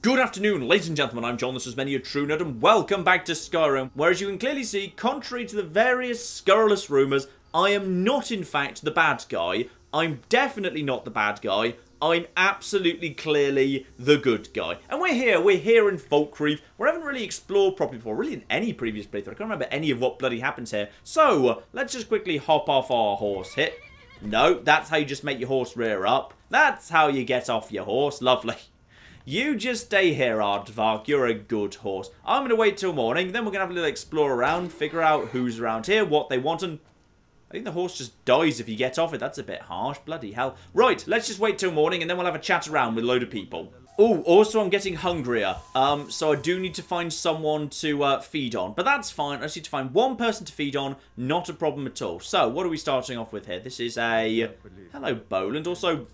Good afternoon, ladies and gentlemen, I'm John, this is Many a True Nerd, and welcome back to Skyrim, where as you can clearly see, contrary to the various scurrilous rumours, I am not in fact the bad guy. I'm definitely not the bad guy. I'm absolutely clearly the good guy. And we're here in Falkreath, where I haven't really explored properly before, really in any previous playthrough. I can't remember any of what bloody happens here. So, let's just quickly hop off our horse. Hit. No, that's how you just make your horse rear up. That's how you get off your horse. Lovely. You just stay here, Aardvark. You're a good horse. I'm going to wait till morning, then we're going to have a little explore around, figure out who's around here, what they want, and I think the horse just dies if you get off it. That's a bit harsh. Bloody hell. Right, let's just wait till morning, and then we'll have a chat around with a load of people. Oh, also I'm getting hungrier, so I do need to find someone to feed on. But that's fine. I just need to find one person to feed on. Not a problem at all. So, what are we starting off with here? This is a... Hello, Boland. Also...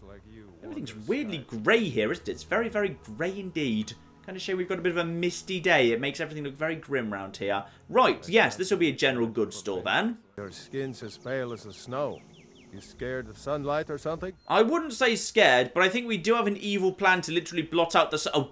everything's weirdly grey here, isn't it? It's very, very grey indeed. Kind of show we've got a bit of a misty day. It makes everything look very grim round here. Right, yes, this will be a general goods store then. Your skin's as pale as the snow. You scared of sunlight or something? I wouldn't say scared, but I think we do have an evil plan to literally blot out the sun. Oh,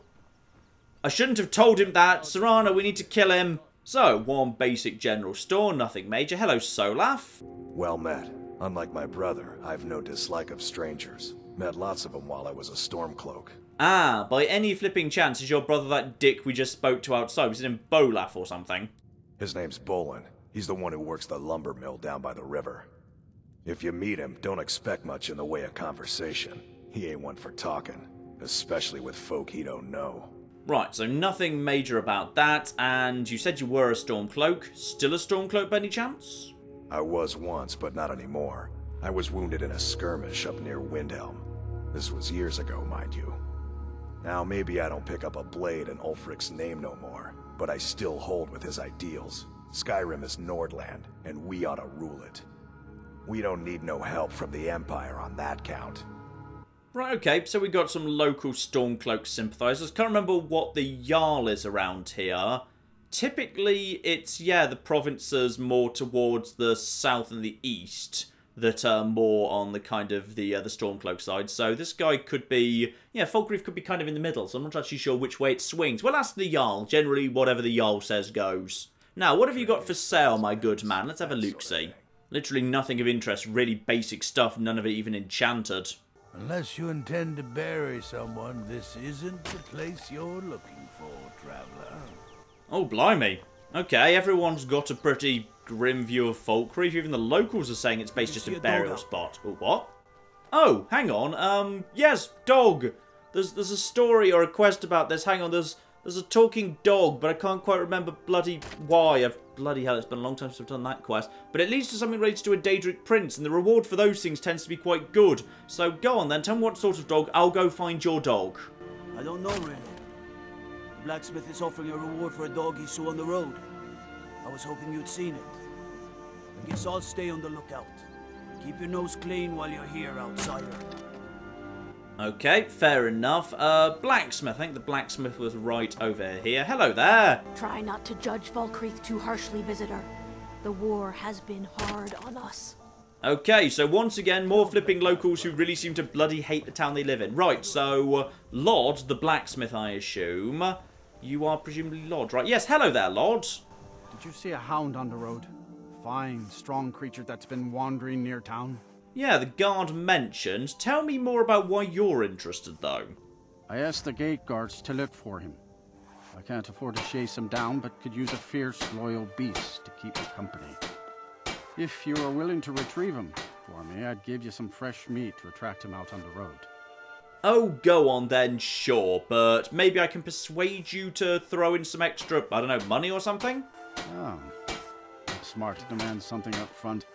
I shouldn't have told him that. Serrano, we need to kill him. So, one basic general store, nothing major. Hello, Solaf. Well met. Unlike my brother, I've no dislike of strangers. Met lots of them while I was a Stormcloak. Ah, by any flipping chance, is your brother that dick we just spoke to outside? Was it in Bolaf or something? His name's Bolin. He's the one who works the lumber mill down by the river. If you meet him, don't expect much in the way of conversation. He ain't one for talking, especially with folk he don't know. Right, so nothing major about that, and you said you were a Stormcloak. Still a Stormcloak by any chance? I was once, but not anymore. I was wounded in a skirmish up near Windhelm. This was years ago, mind you. Now, maybe I don't pick up a blade in Ulfric's name no more, but I still hold with his ideals. Skyrim is Nordland, and we ought to rule it. We don't need no help from the Empire on that count. Right, okay, so we got some local Stormcloak sympathizers. Can't remember what the Jarl is around here. Typically, it's, yeah, the provinces more towards the south and the east that are more on the kind of the Stormcloak side. So this guy could be, yeah, Falkreath could be kind of in the middle, so I'm not actually sure which way it swings. We'll ask the Jarl. Generally, whatever the Jarl says goes. Now, what have you got for sale, my good man? Let's have a look-see. Literally nothing of interest, really basic stuff, none of it even enchanted. Unless you intend to bury someone, this isn't the place you're looking for, traveler. Oh, blimey. Okay, everyone's got a pretty grim view of Falkreath. Even the locals are saying it's based just a burial spot. Oh, what? Oh, hang on. Yes, dog. There's a story or a quest about this. Hang on, there's a talking dog, but I can't quite remember bloody why. Bloody hell, it's been a long time since I've done that quest. But it leads to something related to a Daedric prince, and the reward for those things tends to be quite good. So go on then, tell me what sort of dog. I'll go find your dog. I don't know, really. The blacksmith is offering a reward for a dog he saw on the road. I was hoping you'd seen it. I guess I'll stay on the lookout. Keep your nose clean while you're here, outsider. Okay, fair enough. Blacksmith. I think the blacksmith was right over here. Hello there. Try not to judge Falkreath too harshly, visitor. The war has been hard on us. Okay, so once again, more flipping locals who really seem to bloody hate the town they live in. Right, so, Lod, the blacksmith, I assume. You are presumably Lod, right? Yes, hello there, Lod. Did you see a hound on the road? Fine, strong creature that's been wandering near town. Yeah, the guard mentioned. Tell me more about why you're interested, though. I asked the gate guards to look for him. I can't afford to chase him down, but could use a fierce, loyal beast to keep me company. If you are willing to retrieve him for me, I'd give you some fresh meat to attract him out on the road. Oh, go on then, sure, but maybe I can persuade you to throw in some extra, I don't know, money or something? Oh, it's smart to demand something up front.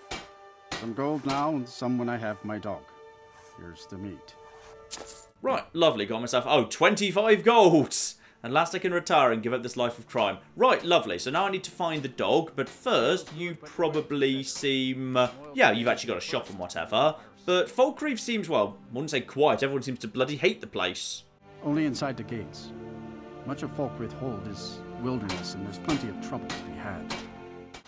Some gold now and some when I have my dog. Here's the meat. Right, lovely, got myself, 25 golds! And last I can retire and give up this life of crime. Right, lovely, so now I need to find the dog, but first, you probably seem, yeah, you've actually got a shop and whatever, but Falkreath seems, well, I wouldn't say quiet, everyone seems to bloody hate the place. Only inside the gates. Much of Falkreath Hold is wilderness and there's plenty of trouble to be had.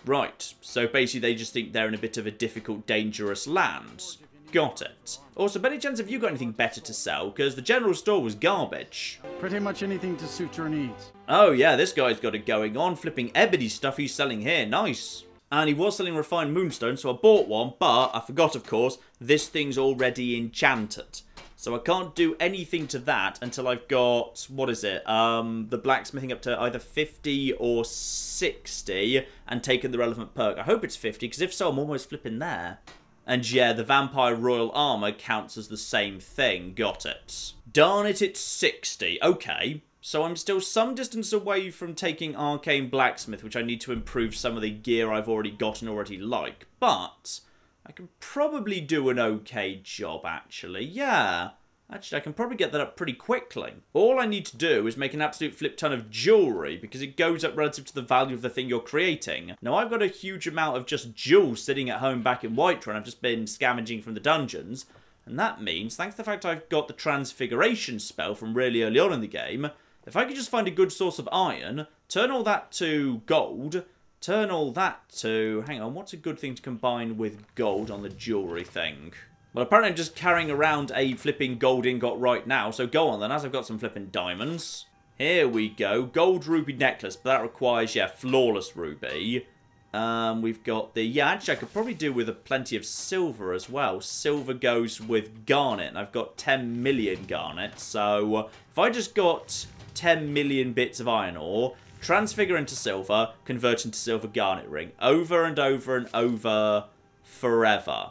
Right, so basically they just think they're in a bit of a difficult, dangerous land. got it. Also, by any chance have you got anything better to sell? Because the general store was garbage. Pretty much anything to suit your needs. Oh yeah, this guy's got it going on. Flipping ebony stuff he's selling here. Nice. And he was selling refined moonstone, so I bought one. But I forgot, of course, this thing's already enchanted. So I can't do anything to that until I've got, what is it, the blacksmithing up to either 50 or 60 and taken the relevant perk. I hope it's 50, because if so, I'm almost flipping there. And yeah, the vampire royal armor counts as the same thing. Got it. Darn it, it's 60. Okay. So I'm still some distance away from taking arcane blacksmith, which I need to improve some of the gear I've already got and already like. But I can probably do an okay job, actually. Yeah. Actually, I can probably get that up pretty quickly. All I need to do is make an absolute flip ton of jewellery, because it goes up relative to the value of the thing you're creating. Now, I've got a huge amount of just jewels sitting at home back in Whiterun. I've just been scavenging from the dungeons. And that means, thanks to the fact I've got the transfiguration spell from really early on in the game, if I could just find a good source of iron, turn all that to gold, turn all that to... Hang on, what's a good thing to combine with gold on the jewellery thing? Well, apparently I'm just carrying around a flipping gold ingot right now, so go on then, as I've got some flipping diamonds. Here we go, gold ruby necklace, but that requires, yeah, flawless ruby. We've got the... Yeah, actually I could probably do with plenty of silver as well. Silver goes with garnet, and I've got 10 million garnet, so if I just got 10 million bits of iron ore, transfigure into silver, convert into silver garnet ring, over and over and over forever.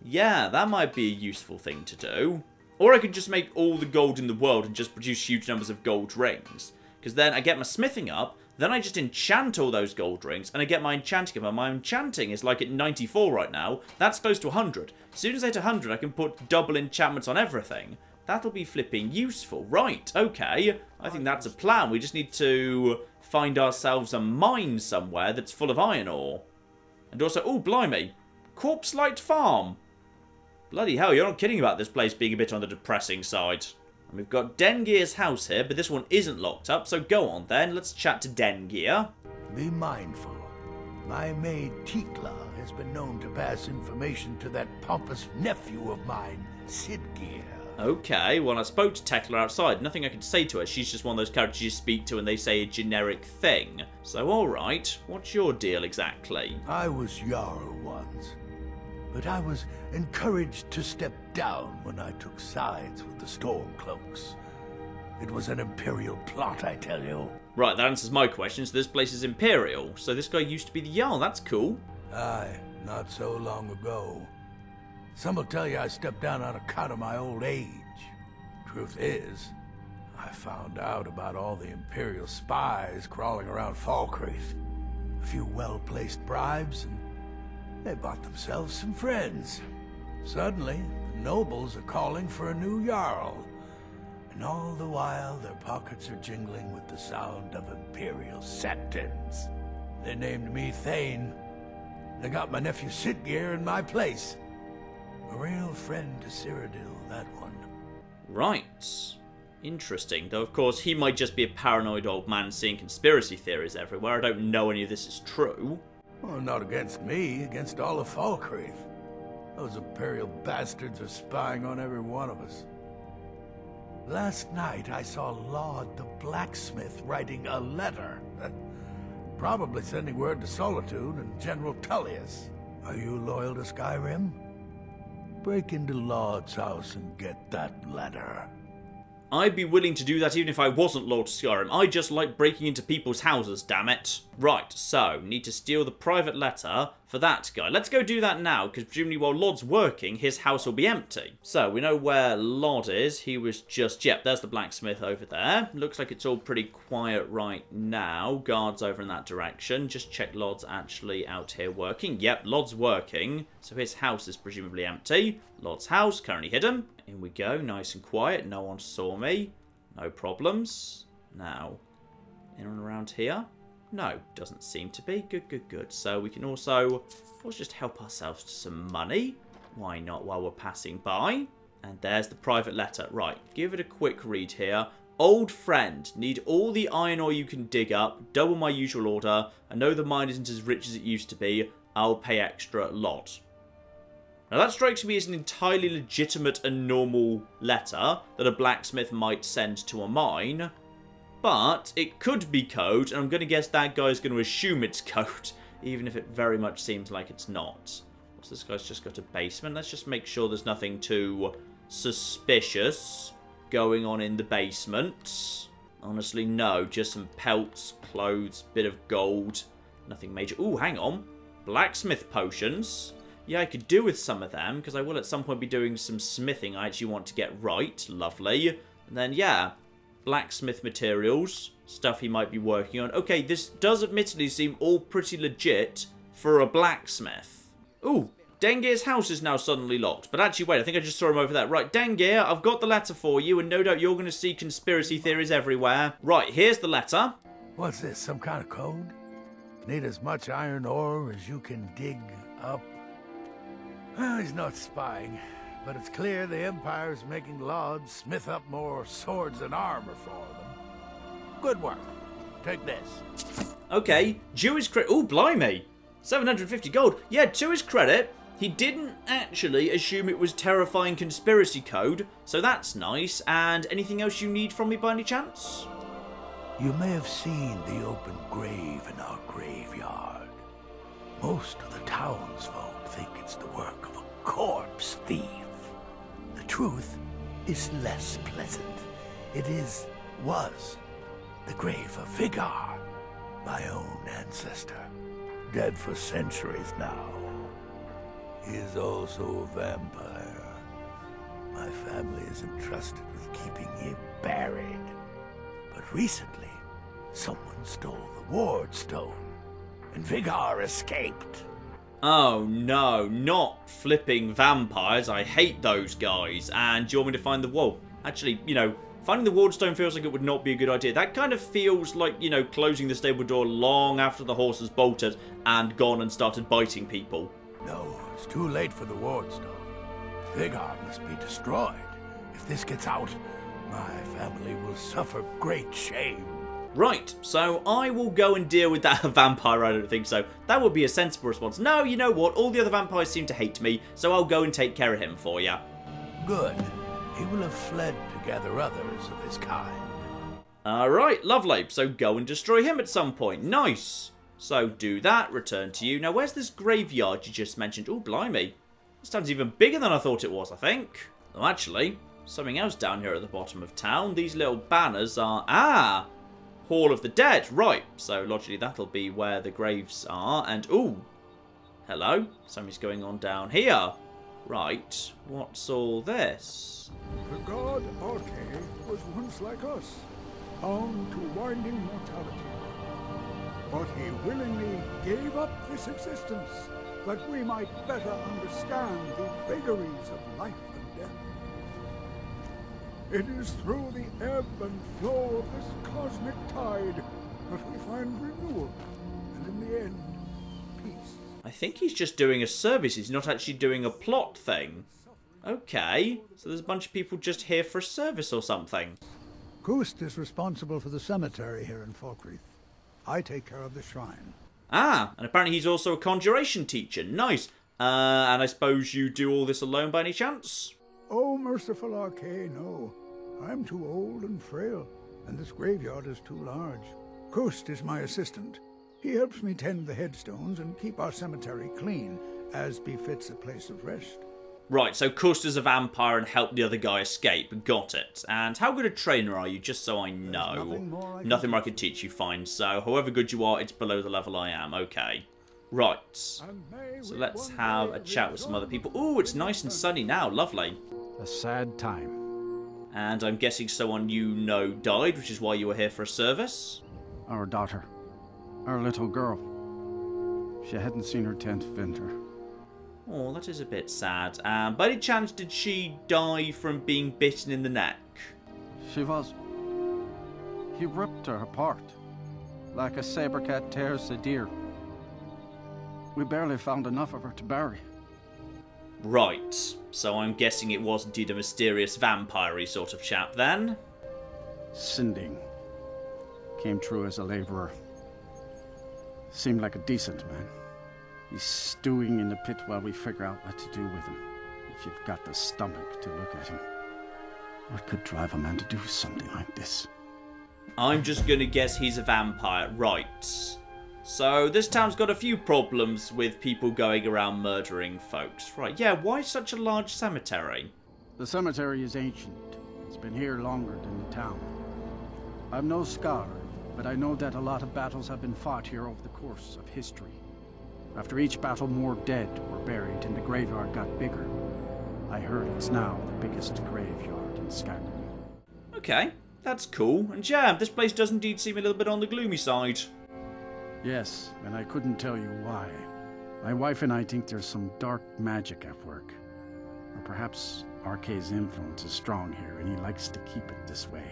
Yeah, that might be a useful thing to do. Or I could just make all the gold in the world and just produce huge numbers of gold rings. Because then I get my smithing up, then I just enchant all those gold rings, and I get my enchanting up. And my enchanting is like at 94 right now. That's close to 100. As soon as I hit 100, I can put double enchantments on everything. That'll be flipping useful. Right, okay. I think that's a plan. We just need to find ourselves a mine somewhere that's full of iron ore. And also, oh, blimey. Corpse Light Farm. Bloody hell, you're not kidding about this place being a bit on the depressing side. And we've got Dengir's house here, but this one isn't locked up, so go on then. Let's chat to Dengir. Be mindful. My maid Tikla has been known to pass information to that pompous nephew of mine, Sidgeir. Okay, well I spoke to Tekla outside. Nothing I can say to her. She's just one of those characters you speak to and they say a generic thing. So alright, what's your deal exactly? I was Jarl once, but I was encouraged to step down when I took sides with the Stormcloaks. It was an Imperial plot, I tell you. Right, that answers my question. So this place is Imperial. So this guy used to be the Jarl. That's cool. Aye, not so long ago. Some will tell you I stepped down on account of my old age. Truth is, I found out about all the Imperial spies crawling around Falkreath. A few well-placed bribes, and they bought themselves some friends. Suddenly, the nobles are calling for a new Jarl. And all the while, their pockets are jingling with the sound of Imperial satins. They named me Thane. They got my nephew Sidgeir in my place. A real friend to Cyrodiil, that one. Right. Interesting. Though, of course, he might just be a paranoid old man seeing conspiracy theories everywhere. I don't know any of this is true. Oh, not against me, against all of Falkreath. Those Imperial bastards are spying on every one of us. Last night, I saw Laud the blacksmith writing a letter. Probably sending word to Solitude and General Tullius. Are you loyal to Skyrim? Break into Laud's house and get that letter. I'd be willing to do that even if I wasn't Lord Skyrim. I just like breaking into people's houses, damn it. Right, so, need to steal the private letter for that guy. Let's go do that now, because presumably while Lod's working, his house will be empty. So, we know where Lod is. He was just, yep, there's the blacksmith over there. Looks like it's all pretty quiet right now. Guards over in that direction. Just check Lod's actually out here working. Yep, Lod's working. So his house is presumably empty. Lod's house, currently hidden. In we go, nice and quiet. No one saw me. No problems. Now, in and around here? No, doesn't seem to be. Good, good, good. So we can also, let's just help ourselves to some money. Why not while we're passing by? And there's the private letter. Right, give it a quick read here. Old friend, need all the iron ore you can dig up. Double my usual order. I know the mine isn't as rich as it used to be. I'll pay extra lot. Now that strikes me as an entirely legitimate and normal letter that a blacksmith might send to a mine. But it could be code, and I'm going to guess that guy's going to assume it's code, even if it very much seems like it's not. What's this guy's just got a basement? Let's just make sure there's nothing too suspicious going on in the basement. Honestly, no. Just some pelts, clothes, bit of gold. Nothing major. Ooh, hang on. Blacksmith potions. Yeah, I could do with some of them, because I will at some point be doing some smithing I actually want to get right. Lovely. And then, yeah, blacksmith materials. Stuff he might be working on. Okay, this does admittedly seem all pretty legit for a blacksmith. Ooh, Dengir's house is now suddenly locked. But actually, wait, I think I just saw him over there. Right, Dengir, I've got the letter for you, and no doubt you're going to see conspiracy theories everywhere. Right, here's the letter. What's this, some kind of code? Need as much iron ore as you can dig up? Well, he's not spying, but it's clear the Empire's making Lords smith up more swords and armor for them. Good work. Take this. Okay, Jewish credit. Oh, blimey. 750 gold. Yeah, to his credit, he didn't actually assume it was terrifying conspiracy code, so that's nice. And anything else you need from me by any chance? You may have seen the open grave in our graveyard. Most of the townsfolk think it's the work of a corpse thief. The truth is less pleasant. It was the grave of Vigar, my own ancestor, dead for centuries now. He is also a vampire. My family is entrusted with keeping him buried. But recently, someone stole the ward stone, and Vigar escaped. Oh no, not flipping vampires. I hate those guys. And do you want me to find the wall? Actually, you know, finding the wardstone feels like it would not be a good idea. That kind of feels like, you know, closing the stable door long after the horse has bolted and gone and started biting people. No, it's too late for the wardstone. Vigar must be destroyed. If this gets out, my family will suffer great shame. Right, so I will go and deal with that vampire. I don't think so. That would be a sensible response. No, you know what? All the other vampires seem to hate me, so I'll go and take care of him for you. Good. He will have fled to gather others of his kind. Alright, lovely. So go and destroy him at some point. Nice. So do that, return to you. Now, where's this graveyard you just mentioned? Oh, blimey. This town's even bigger than I thought it was, I think. Oh, actually, something else down here at the bottom of town. These little banners are... Ah! Hall of the Dead. Right. So, logically, that'll be where the graves are. And, ooh. Hello. Something's going on down here. Right. What's all this? The god Arche was once like us, bound to winding mortality. But he willingly gave up this existence, that we might better understand the vagaries of life and death. It is through the ebb and flow of this cosmic tide that we find renewal, and in the end, peace. I think he's just doing a service. He's not actually doing a plot thing. Okay, so there's a bunch of people just here for a service or something. Kust is responsible for the cemetery here in Falkreath. I take care of the shrine. Ah, and apparently he's also a conjuration teacher. Nice. And I suppose you do all this alone by any chance? Oh, merciful Arche, no. I'm too old and frail, and this graveyard is too large. Kust is my assistant. He helps me tend the headstones and keep our cemetery clean, as befits a place of rest. Right, so Kust is a vampire and helped the other guy escape. Got it. And how good a trainer are you, just so I know? Nothing more I can teach you, fine. So, however good you are, it's below the level I am. Okay. Right. So let's have a chat with some other people. Ooh, it's nice and sunny now. Lovely. A sad time. And I'm guessing someone you know died, which is why you were here for a service? Our daughter. Our little girl. She hadn't seen her 10th winter. Oh, that is a bit sad. By any chance, did she die from being bitten in the neck? She was. He ripped her apart, like a saber cat tears a deer. We barely found enough of her to bury. Right, so I'm guessing it was indeed a mysterious vampire-y sort of chap then? Sinding. Came through as a labourer. Seemed like a decent man. He's stewing in the pit while we figure out what to do with him. If you've got the stomach to look at him. What could drive a man to do something like this? I'm just going to guess he's a vampire. Right. So, this town's got a few problems with people going around murdering folks. Right, yeah, why such a large cemetery? The cemetery is ancient. It's been here longer than the town. I'm no scholar, but I know that a lot of battles have been fought here over the course of history. After each battle, more dead were buried and the graveyard got bigger. I heard it's now the biggest graveyard in Skyrim. Okay, that's cool. And yeah, this place does indeed seem a little bit on the gloomy side. Yes, and I couldn't tell you why. My wife and I think there's some dark magic at work. Or perhaps Arkay's influence is strong here and he likes to keep it this way.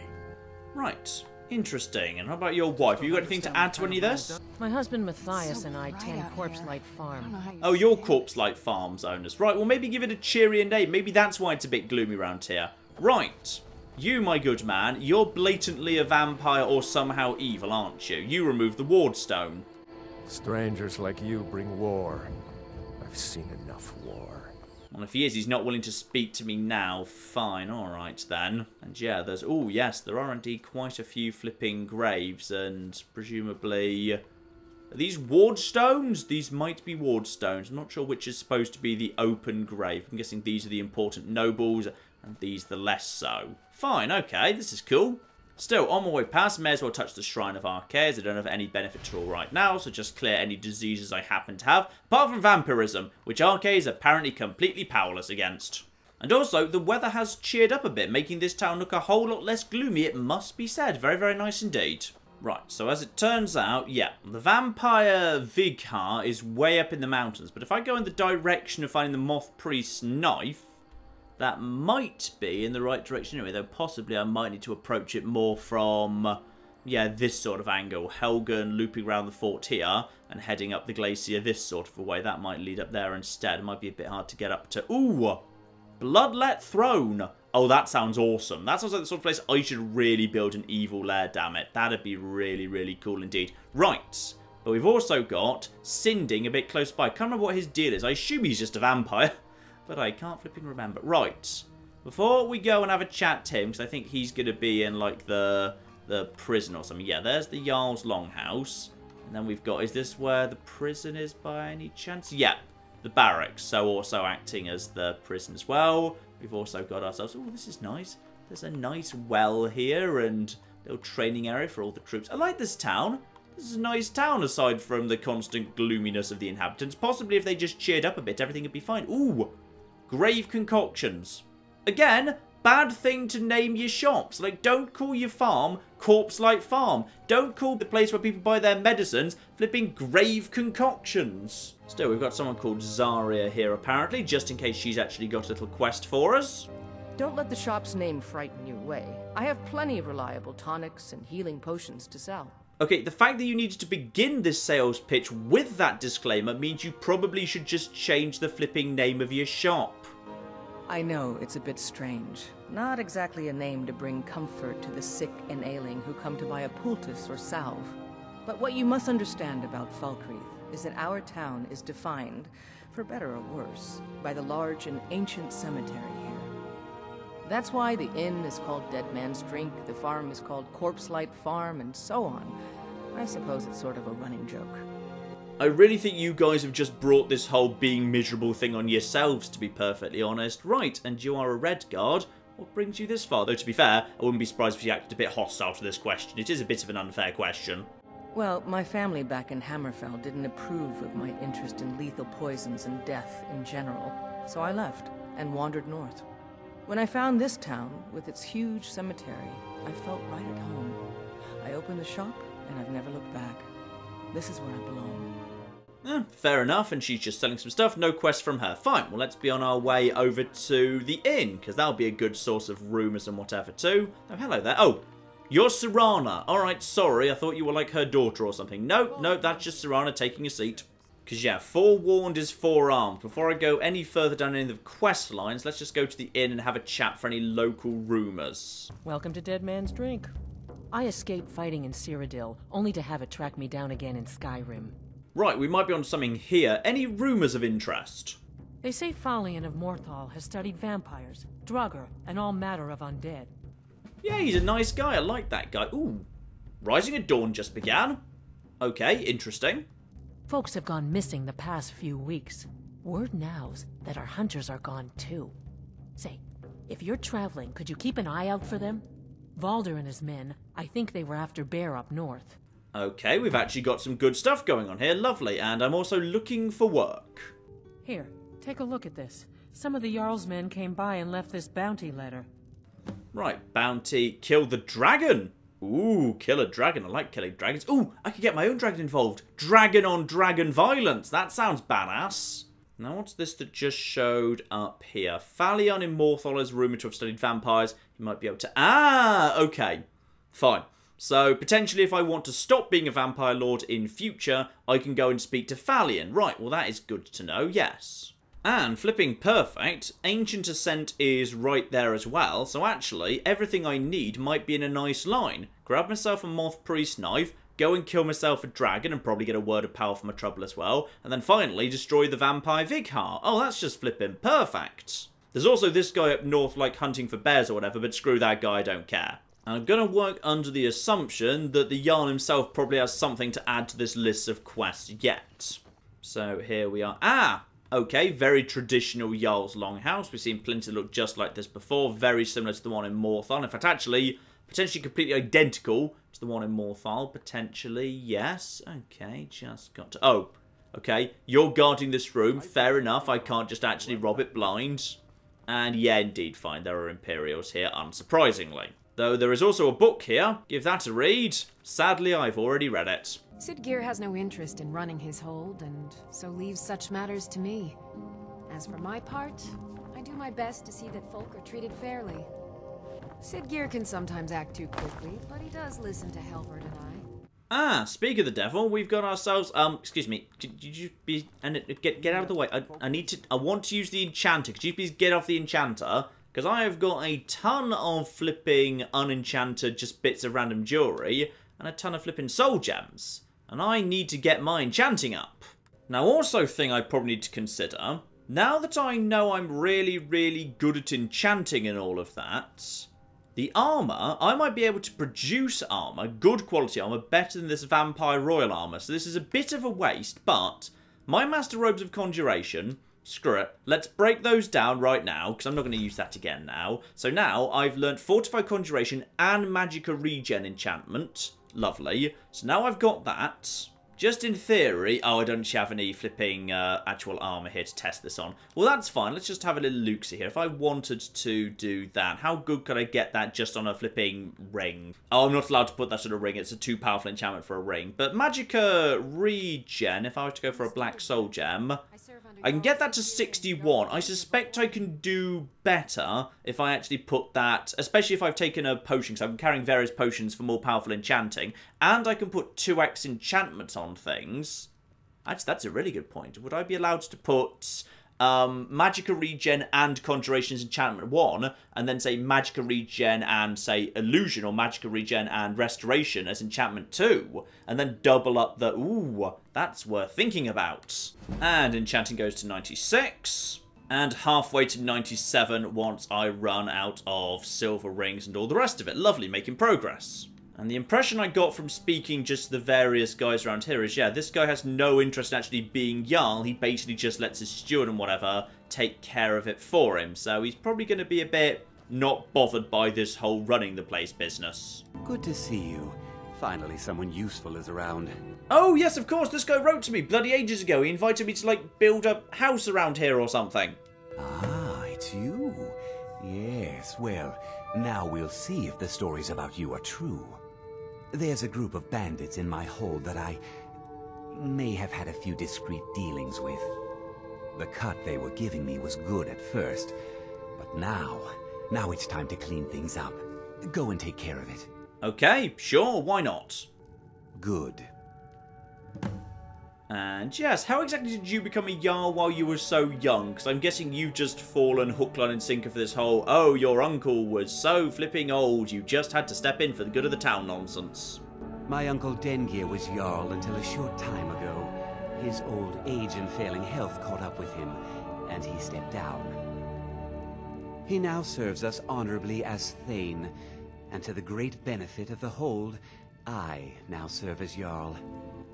Right. Interesting. And how about your wife? Have you got anything to add to any of this? My husband Matthias and I tend Corpse Light Farm. Oh, your Corpse Light Farms owners. Right, well maybe give it a cheerier name. Maybe that's why it's a bit gloomy around here. Right. You, my good man, you're blatantly a vampire or somehow evil, aren't you? You removed the ward stone. Strangers like you bring war. I've seen enough war. Well, if he is, he's not willing to speak to me now. Fine, alright then. And yeah, there's... Oh, yes, there are indeed quite a few flipping graves, and presumably... Are these ward stones? These might be ward stones. I'm not sure which is supposed to be the open grave. I'm guessing these are the important nobles, and these the less so. Fine, okay, this is cool. Still, on my way past, may as well touch the Shrine of Arkay, as I don't have any benefit at all right now, so just clear any diseases I happen to have, apart from vampirism, which Arkay is apparently completely powerless against. And also, the weather has cheered up a bit, making this town look a whole lot less gloomy, it must be said. Very, very nice indeed. Right, so as it turns out, yeah, the vampire Vighar is way up in the mountains, but if I go in the direction of finding the Moth Priest's knife, that might be in the right direction anyway, though possibly I might need to approach it more from, yeah, this sort of angle. Helgen looping around the fort here and heading up the glacier this sort of a way. That might lead up there instead. It might be a bit hard to get up to. Ooh! Bloodlet Throne! Oh, that sounds awesome. That sounds like the sort of place I should really build an evil lair, damn it. That'd be really, really cool indeed. Right. But we've also got Sinding a bit close by. Can't remember what his deal is. I assume he's just a vampire. But I can't flipping remember. Right. Before we go and have a chat to him, because I think he's going to be in, like, the prison or something. Yeah, there's the Jarl's Longhouse. And then we've got, is this where the prison is by any chance? Yeah, the barracks. So also acting as the prison as well. We've also got ourselves, oh, this is nice. There's a nice well here and a little training area for all the troops. I like this town. This is a nice town aside from the constant gloominess of the inhabitants. Possibly if they just cheered up a bit, everything would be fine. Ooh. Grave concoctions. Again, bad thing to name your shops. Like, don't call your farm Corpse Light Farm. Don't call the place where people buy their medicines flipping grave concoctions. Still, we've got someone called Zarya here, apparently, just in case she's actually got a little quest for us. Don't let the shop's name frighten you away. I have plenty of reliable tonics and healing potions to sell. Okay, the fact that you needed to begin this sales pitch with that disclaimer means you probably should just change the flipping name of your shop. I know, it's a bit strange. Not exactly a name to bring comfort to the sick and ailing who come to buy a poultice or salve. But what you must understand about Falkreath is that our town is defined, for better or worse, by the large and ancient cemetery here. That's why the inn is called Dead Man's Drink, the farm is called Corpse Light Farm, and so on. I suppose it's sort of a running joke. I really think you guys have just brought this whole being miserable thing on yourselves, to be perfectly honest. Right, and you are a red guard. What brings you this far? Though, to be fair, I wouldn't be surprised if you acted a bit hostile to this question. It is a bit of an unfair question. Well, my family back in Hammerfell didn't approve of my interest in lethal poisons and death in general, so I left and wandered north. When I found this town, with its huge cemetery, I felt right at home. I opened the shop, and I've never looked back. This is where I belong. Fair enough, and she's just selling some stuff. No quest from her. Fine, well, let's be on our way over to the inn, because that'll be a good source of rumours and whatever, too. Oh, hello there. Oh, you're Serana. Alright, sorry, I thought you were like her daughter or something. Nope, that's just Serana taking a seat. Because, yeah, forewarned is forearmed. Before I go any further down any of the quest lines, let's just go to the inn and have a chat for any local rumours. Welcome to Dead Man's Drink. I escaped fighting in Cyrodiil, only to have it track me down again in Skyrim. Right, we might be on something here. Any rumours of interest? They say Falion of Morthal has studied vampires, Draugr, and all matter of undead. Yeah, he's a nice guy. I like that guy. Ooh. Rising at Dawn just began. Okay, interesting. Folks have gone missing the past few weeks. Word now's that our hunters are gone too. Say, if you're traveling, could you keep an eye out for them? Valder and his men, I think they were after Bear up north. Okay, we've actually got some good stuff going on here. Lovely. And I'm also looking for work. Here, take a look at this. Some of the Jarl's men came by and left this bounty letter. Right, bounty. Kill the dragon. Ooh, kill a dragon. I like killing dragons. Ooh, I could get my own dragon involved. Dragon on dragon violence. That sounds badass. Now, what's this that just showed up here? Falion in Morthal is rumoured to have studied vampires. He might be able to... Ah, okay. Fine. So, potentially, if I want to stop being a vampire lord in future, I can go and speak to Falion. Right, well, that is good to know, yes. And, flipping perfect, Ancient Ascent is right there as well, so actually, everything I need might be in a nice line. Grab myself a Moth Priest knife, go and kill myself a dragon, and probably get a word of power for my trouble as well, and then finally, destroy the vampire Vighar. Oh, that's just flipping perfect. There's also this guy up north, like, hunting for bears or whatever, but screw that guy, I don't care. I'm going to work under the assumption that the Jarl himself probably has something to add to this list of quests yet. So here we are. Ah! Okay, very traditional Jarl's Longhouse. We've seen plenty that look just like this before. Very similar to the one in Morthal. In fact, actually, potentially completely identical to the one in Morthal. Potentially, yes. Okay, just got to... Oh, okay. You're guarding this room. Fair enough. I can't just actually rob it blind. And yeah, indeed, fine. There are Imperials here, unsurprisingly. Though there is also a book here. Give that a read. Sadly, I've already read it. Sidgeir has no interest in running his hold, and so leaves such matters to me. As for my part, I do my best to see that folk are treated fairly. Sidgeir can sometimes act too quickly, but he does listen to Helvard and I. Ah, speak of the devil, we've got ourselves, excuse me, could you be, and get out of the way, I want to use the enchanter, could you please get off the enchanter? Because I have got a ton of flipping unenchanted just bits of random jewellery, and a ton of flipping soul gems. And I need to get my enchanting up. Now, also thing I probably need to consider, now that I know I'm really, really good at enchanting and all of that, the armour, I might be able to produce armour, good quality armour, better than this vampire royal armour. So this is a bit of a waste, but my Master Robes of Conjuration... Screw it. Let's break those down right now, because I'm not going to use that again now. So now, I've learnt Fortified Conjuration and Magicka Regen enchantment. Lovely. So now I've got that. Just in theory... Oh, I don't actually have any flipping actual armour here to test this on. Well, that's fine. Let's just have a little look-see here. If I wanted to do that, how good could I get that just on a flipping ring? Oh, I'm not allowed to put that on a ring. It's a too powerful enchantment for a ring. But Magicka Regen, if I were to go for a Black Soul Gem... I can get that to 61. I suspect I can do better if I actually put that, especially if I've taken a potion, because I'm carrying various potions for more powerful enchanting, and I can put 2x enchantments on things. Actually, that's a really good point. Would I be allowed to put Magicka Regen and Conjuration's Enchantment 1, and then say Magicka Regen and, say, Illusion, or Magicka Regen and Restoration as Enchantment 2, and then double up the... Ooh, that's worth thinking about. And Enchanting goes to 96, and halfway to 97 once I run out of silver rings and all the rest of it. Lovely, making progress. And the impression I got from speaking just to the various guys around here is, yeah, this guy has no interest in actually being Jarl. He basically just lets his steward and whatever take care of it for him. So he's probably going to be a bit not bothered by this whole running the place business. Good to see you. Finally someone useful is around. Oh, yes, of course. This guy wrote to me bloody ages ago. He invited me to, like, build a house around here or something. Ah, it's you. Yes, well, now we'll see if the stories about you are true. There's a group of bandits in my hold that I may have had a few discreet dealings with. The cut they were giving me was good at first, but now it's time to clean things up. Go and take care of it. Okay, sure, why not? Good. And yes, how exactly did you become a Jarl while you were so young? Because I'm guessing you just fallen hook, line and sinker for this whole, oh, your uncle was so flipping old, you just had to step in for the good of the town nonsense. My uncle Dengir was Jarl until a short time ago. His old age and failing health caught up with him, and he stepped down. He now serves us honorably as Thane, and to the great benefit of the Hold, I now serve as Jarl.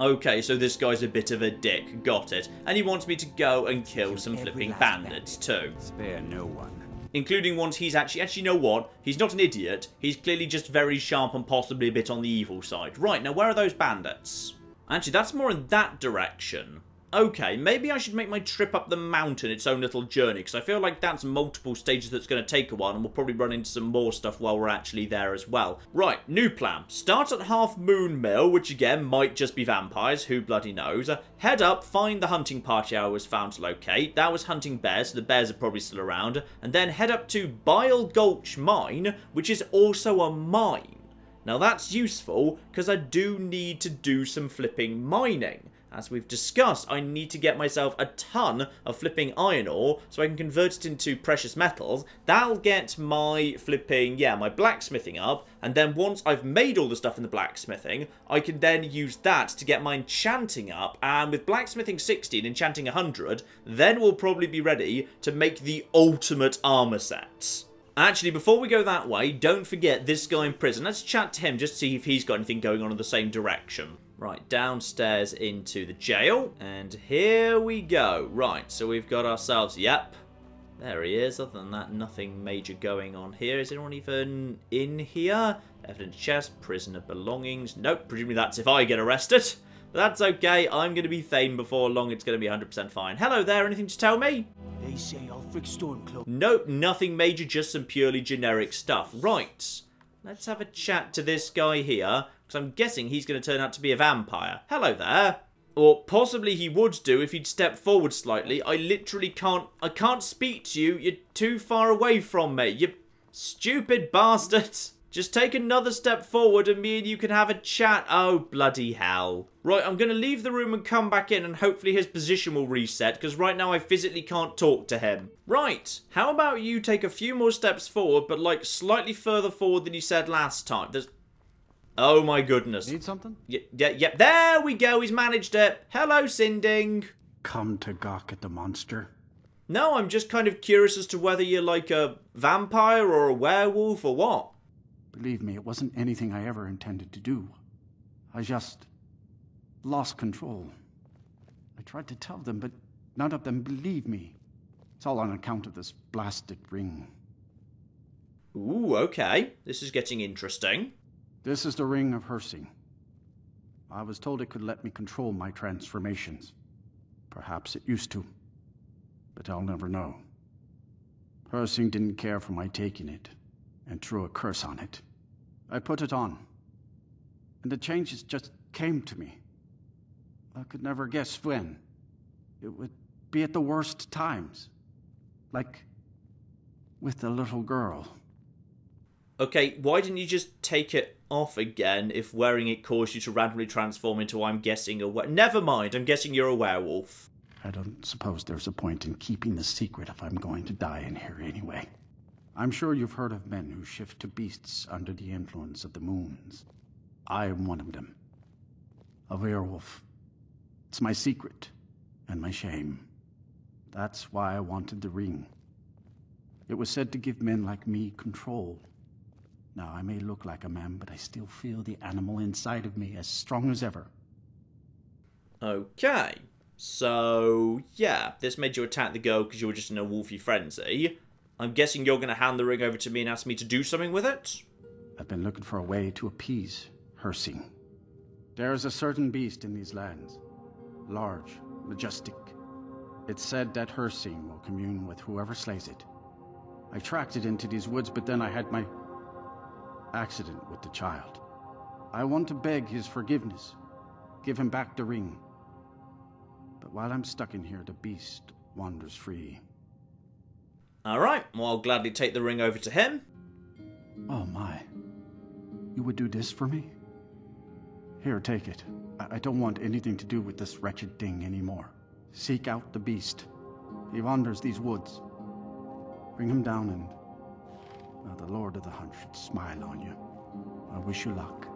Okay, so this guy's a bit of a dick, got it. And he wants me to go and kill some flipping bandits too. Spare no one. Including ones he's actually you know what? He's not an idiot. He's clearly just very sharp and possibly a bit on the evil side. Right, now where are those bandits? Actually, that's more in that direction. Okay, maybe I should make my trip up the mountain its own little journey, because I feel like that's multiple stages that's going to take a while, and we'll probably run into some more stuff while we're actually there as well. Right, new plan. Start at Half Moon Mill, which again might just be vampires, who bloody knows. Head up, find the hunting party I was found to locate. That was hunting bears, so the bears are probably still around. And then head up to Bile Gulch Mine, which is also a mine. Now that's useful, because I do need to do some flipping mining. As we've discussed, I need to get myself a ton of flipping iron ore so I can convert it into precious metals. That'll get my flipping, my blacksmithing up. And then once I've made all the stuff in the blacksmithing, I can then use that to get my enchanting up. And with blacksmithing 60 and enchanting 100, then we'll probably be ready to make the ultimate armor set. Actually, before we go that way, don't forget this guy in prison. Let's chat to him just to see if he's got anything going on in the same direction. Right, downstairs into the jail, and here we go. Right, so we've got ourselves, yep, there he is. Other than that, nothing major going on here. Is anyone even in here? Evidence chest, prisoner belongings. Nope, presumably that's if I get arrested. But that's okay, I'm going to be Thane before long. It's going to be 100% fine. Hello there, anything to tell me? They say Ulfric Stormcloak. Nope, nothing major, just some purely generic stuff. Right, let's have a chat to this guy here. I'm guessing he's going to turn out to be a vampire. Hello there. Or possibly he would do if he'd step forward slightly. I literally can't speak to you. You're too far away from me. You stupid bastard. Just take another step forward and me and you can have a chat. Oh, bloody hell. Right, I'm going to leave the room and come back in and hopefully his position will reset because right now I physically can't talk to him. Right, how about you take a few more steps forward but like slightly further forward than you said last time. Oh my goodness. Need something? Yep. There we go. He's managed it. Hello, Sinding. Come to gawk at the monster? No, I'm just kind of curious as to whether you're like a vampire or a werewolf or what. Believe me, it wasn't anything I ever intended to do. I just lost control. I tried to tell them, but none of them believed me. It's all on account of this blasted ring. Ooh, okay. This is getting interesting. This is the Ring of Hersing. I was told it could let me control my transformations. Perhaps it used to, but I'll never know. Hersing didn't care for my taking it, and threw a curse on it. I put it on, and the changes just came to me. I could never guess when. It would be at the worst times. Like with the little girl. Okay, why didn't you just take it off again if wearing it caused you to randomly transform into, I'm guessing, a never mind, I'm guessing you're a werewolf. I don't suppose there's a point in keeping the secret if I'm going to die in here anyway. I'm sure you've heard of men who shift to beasts under the influence of the moons. I am one of them. A werewolf. It's my secret and my shame. That's why I wanted the ring. It was said to give men like me control. Now, I may look like a man, but I still feel the animal inside of me as strong as ever. Okay. So, yeah, this made you attack the girl because you were just in a wolfy frenzy. I'm guessing you're going to hand the ring over to me and ask me to do something with it? I've been looking for a way to appease Hersing. There is a certain beast in these lands. Large, majestic. It's said that Hersing will commune with whoever slays it. I tracked it into these woods, but then I had my accident with the child. I want to beg his forgiveness. Give him back the ring. But while I'm stuck in here, the beast wanders free. Alright, well, I'll gladly take the ring over to him. Oh my. You would do this for me? Here, take it. I don't want anything to do with this wretched thing anymore. Seek out the beast. He wanders these woods. Bring him down and... Now the Lord of the Hunt should smile on you. I wish you luck.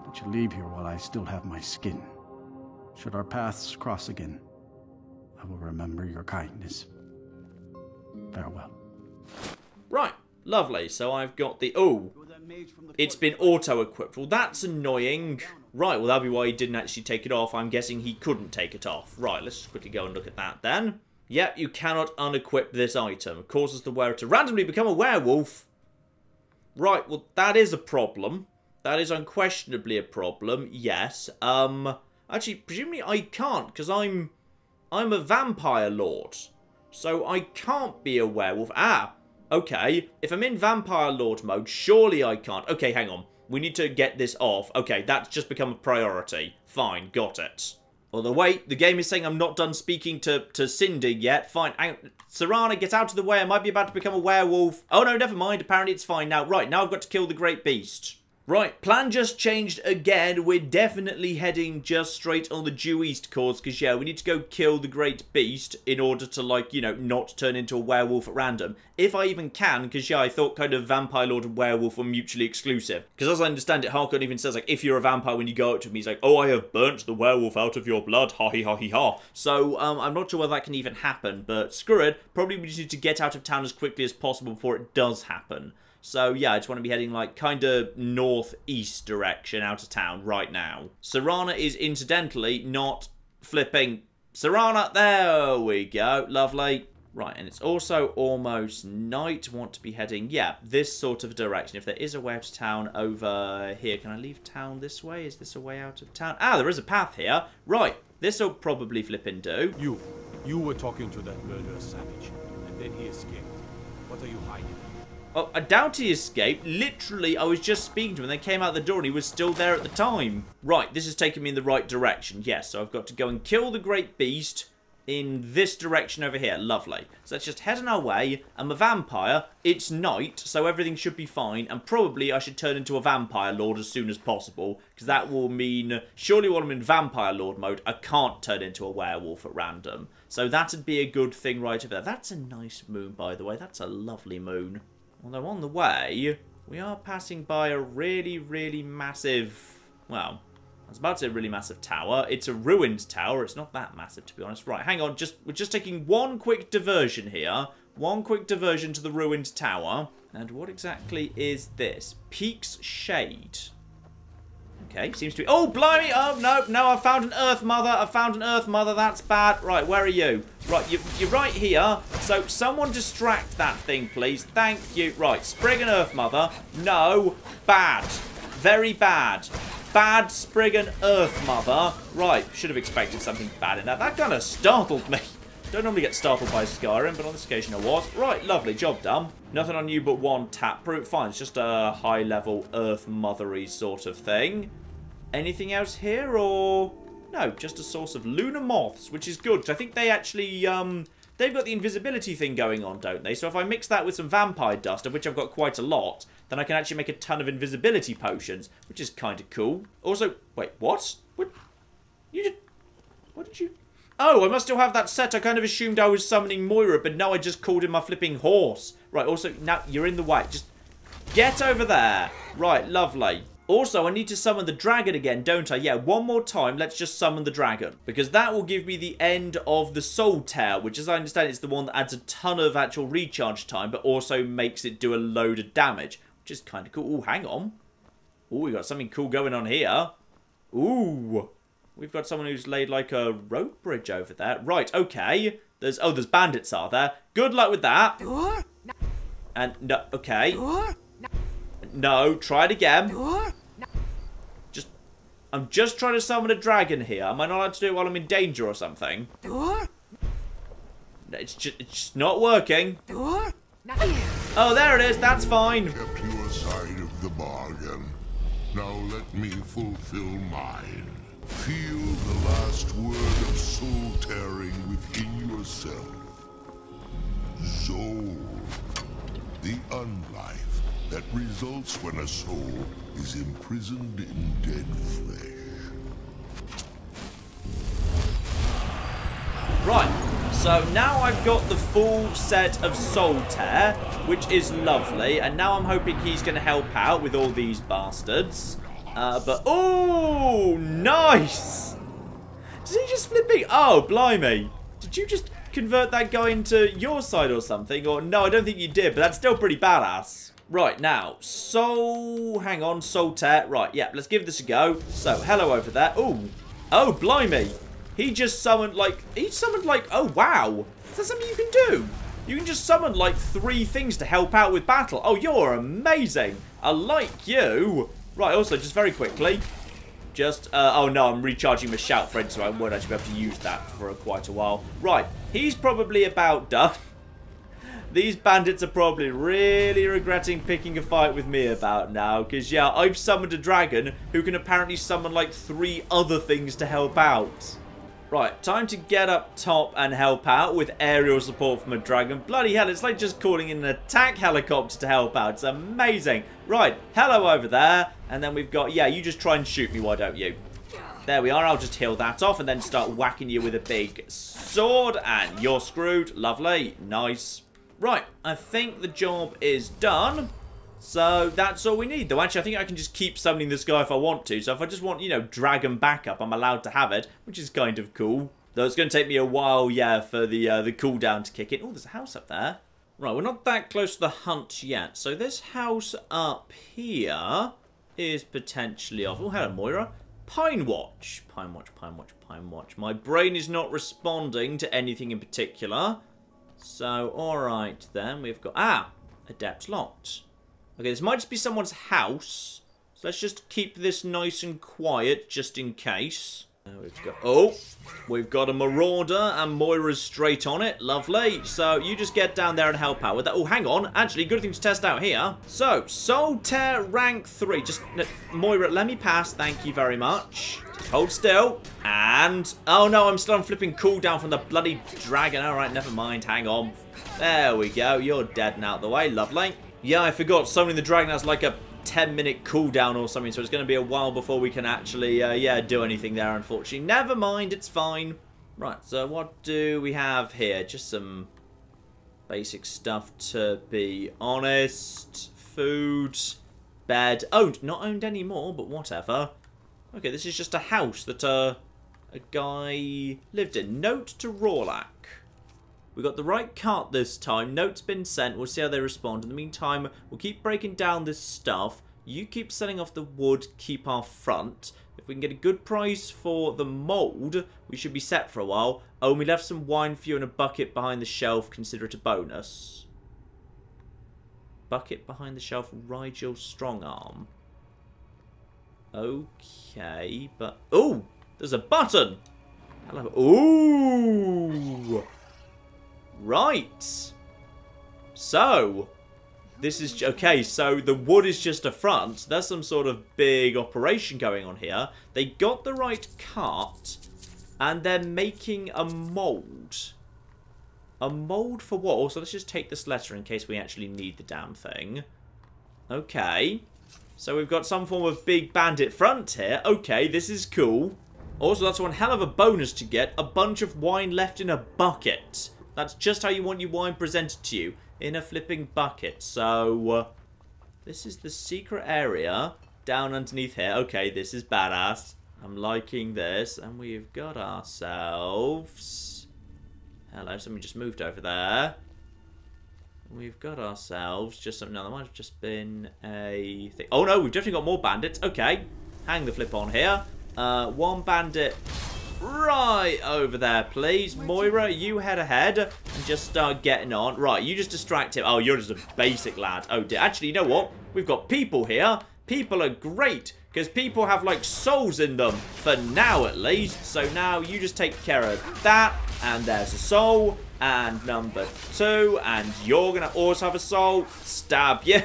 But you leave here while I still have my skin. Should our paths cross again, I will remember your kindness. Farewell. Right, lovely. So I've got the... Oh, it's been auto-equipped. Well, that's annoying. Right, well, that'll be why he didn't actually take it off. I'm guessing he couldn't take it off. Right, let's just quickly go and look at that then. Yep, you cannot unequip this item. It causes the wearer to randomly become a werewolf. Right, well, that is a problem. That is unquestionably a problem, yes. Actually, presumably I can't, because I'm a vampire lord. So I can't be a werewolf. Ah, okay. If I'm in vampire lord mode, surely I can't. Okay, hang on. We need to get this off. Okay, that's just become a priority. Fine, got it. Although, wait, the game is saying I'm not done speaking to Cindy yet. Fine. Serana, get out of the way. I might be about to become a werewolf. Oh, no, never mind. Apparently it's fine now. Right, now I've got to kill the great beast. Right, plan just changed again. We're definitely heading just straight on the due east course, because, yeah, we need to go kill the great beast in order to, like, you know, not turn into a werewolf at random. If I even can, because, yeah, I thought kind of vampire lord and werewolf were mutually exclusive. Because as I understand it, Harkon even says, like, if you're a vampire, when you go up to him, he's like, oh, I have burnt the werewolf out of your blood, ha-he-ha-he-ha. So, I'm not sure whether that can even happen, but screw it. Probably we just need to get out of town as quickly as possible before it does happen. So, yeah, I just want to be heading, like, kind of northeast direction out of town right now. Serana is, incidentally, not flipping. Serana, there we go. Lovely. Right, and it's also almost night. Want to be heading, yeah, this sort of direction. If there is a way out of town over here. Can I leave town this way? Is this a way out of town? Ah, there is a path here. Right, this'll probably flip and do. You were talking to that murderous savage, and then he escaped. What are you hiding? Oh, I doubt he escaped. Literally, I was just speaking to him and they came out the door and he was still there at the time. Right, this has taken me in the right direction. Yes, so I've got to go and kill the great beast in this direction over here. Lovely. So let's just head on our way. I'm a vampire. It's night, so everything should be fine. And probably I should turn into a vampire lord as soon as possible, because that will mean, surely while I'm in vampire lord mode, I can't turn into a werewolf at random. So that'd be a good thing right over there. That's a nice moon, by the way. That's a lovely moon. Although on the way, we are passing by a really, really massive, well, I was about to say a really massive tower. It's a ruined tower. It's not that massive, to be honest. Right, hang on. We're just taking one quick diversion here. One quick diversion to the ruined tower. And what exactly is this? Peak's Shade. Okay, seems to be... Oh, blimey! Oh, no, I found an Earth Mother. I found an Earth Mother. That's bad. Right, where are you? Right, you're right here. So, someone distract that thing, please. Thank you. Right, Spriggan Earth Mother. No. Bad. Very bad. Bad Spriggan Earth Mother. Right, should have expected something bad in that. That kind of startled me. Don't normally get startled by Skyrim, but on this occasion I was. Right, lovely, job done. Nothing on you but one taproot. Fine, it's just a high-level Earth Mothery sort of thing. Anything else here, or... No, just a source of lunar moths, which is good, because I think they actually, they've got the invisibility thing going on, don't they? So if I mix that with some vampire dust, of which I've got quite a lot, then I can actually make a ton of invisibility potions, which is kind of cool. Also, wait, what? What? You did... What did you... Oh, I must still have that set. I kind of assumed I was summoning Moira, but no, I just called in my flipping horse. Right, also, now you're in the way. Just get over there. Right, lovely. Also, I need to summon the dragon again, don't I? Yeah, one more time, let's just summon the dragon. Because that will give me the end of the soul tear, which, as I understand, is the one that adds a ton of actual recharge time, but also makes it do a load of damage, which is kind of cool. Ooh, hang on. Ooh, we got something cool going on here. Ooh. We've got someone who's laid like a rope bridge over there. Right, okay. There's bandits are there. Good luck with that. And, no, okay. No, try it again. I'm just trying to summon a dragon here. Am I not allowed to do it while I'm in danger or something? It's just not working. Oh, there it is. That's fine. Kept your side of the bargain. Now let me fulfill mine. Feel the last word of soul tearing within yourself. Zol. The unlife that results when a soul is imprisoned in dead flesh. Right, so now I've got the full set of soul tear, which is lovely, and now I'm hoping he's going to help out with all these bastards. But, oh, nice! Does just flipping? Oh, blimey. Did you just convert that guy into your side or something? Or no, I don't think you did, but that's still pretty badass. Right, now, hang on, Solitaire. Right, yeah, let's give this a go. So, hello over there. Ooh. Oh, blimey. He summoned, like, oh, wow. Is that something you can do? You can just summon, like, 3 things to help out with battle. Oh, you're amazing. I like you. Right, also, just very quickly, oh no, I'm recharging my shout friend, so I won't actually be able to use that for quite a while. Right, he's probably about done. These bandits are probably really regretting picking a fight with me about now, because yeah, I've summoned a dragon who can apparently summon like 3 other things to help out. Right, time to get up top and help out with aerial support from a dragon. Bloody hell, it's like just calling in an attack helicopter to help out. It's amazing. Right, hello over there. And then we've got, yeah, you just try and shoot me, why don't you? There we are, I'll just heal that off and then start whacking you with a big sword. And you're screwed. Lovely. Nice. Right, I think the job is done. So that's all we need, though. Actually, I think I can just keep summoning this guy if I want to. So if I just want, you know, dragon backup, I'm allowed to have it, which is kind of cool. Though it's going to take me a while, yeah, for the cooldown to kick in. Oh, there's a house up there. Right, we're not that close to the hunt yet. So this house up here is potentially off. Oh, hello, Moira. Pine Watch. Pine Watch, Pine Watch, Pine Watch. My brain is not responding to anything in particular. So, alright then. We've got... Adept locked. Okay, this might just be someone's house. So let's just keep this nice and quiet, just in case. We've got a marauder, and Moira's straight on it. Lovely. So you just get down there and help out with that. Oh, hang on. Actually, good thing to test out here. So, Solitaire rank 3. Just, Moira, let me pass. Thank you very much. Just hold still. And, oh no, I'm still on flipping cooldown from the bloody dragon. Alright, never mind. Hang on. There we go. You're dead and out of the way. Lovely. Yeah, I forgot. Summoning the dragon has like a 10-minute cooldown or something, so it's going to be a while before we can actually, yeah, do anything there, unfortunately. Never mind, it's fine. Right, so what do we have here? Just some basic stuff, to be honest. Food, bed. Owned. Not owned anymore, but whatever. Okay, this is just a house that a guy lived in. Note to Rawlak. We got the right cart this time. Note's been sent. We'll see how they respond. In the meantime, we'll keep breaking down this stuff. You keep selling off the wood. Keep our front. If we can get a good price for the mould, we should be set for a while. Oh, and we left some wine for you in a bucket behind the shelf. Consider it a bonus. Bucket behind the shelf. Rigel strong arm. Okay, but... Oh! There's a button! Hello. Ooh! Right. So, this is... Okay, so the wood is just a front. There's some sort of big operation going on here. They got the right cart, and they're making a mould. A mould for what? Also, let's just take this letter in case we actually need the damn thing. Okay. So we've got some form of big bandit front here. Okay, this is cool. Also, that's one hell of a bonus to get. A bunch of wine left in a bucket. That's just how you want your wine presented to you. In a flipping bucket. So, this is the secret area down underneath here. Okay, this is badass. I'm liking this. And we've got ourselves... Hello, somebody just moved over there. We've got ourselves just something. Now, there might have just been a thing. Oh no, we've definitely got more bandits. Okay, hang the flip on here. One bandit right over there, please. Moira, you head ahead and just start getting on. Right, you just distract him. Oh, you're just a basic lad. Oh dear. Actually, you know what? We've got people here. People are great because people have like souls in them for now at least. So now you just take care of that. And there's a soul. And number 2. And you're going to also have a soul. Stab you.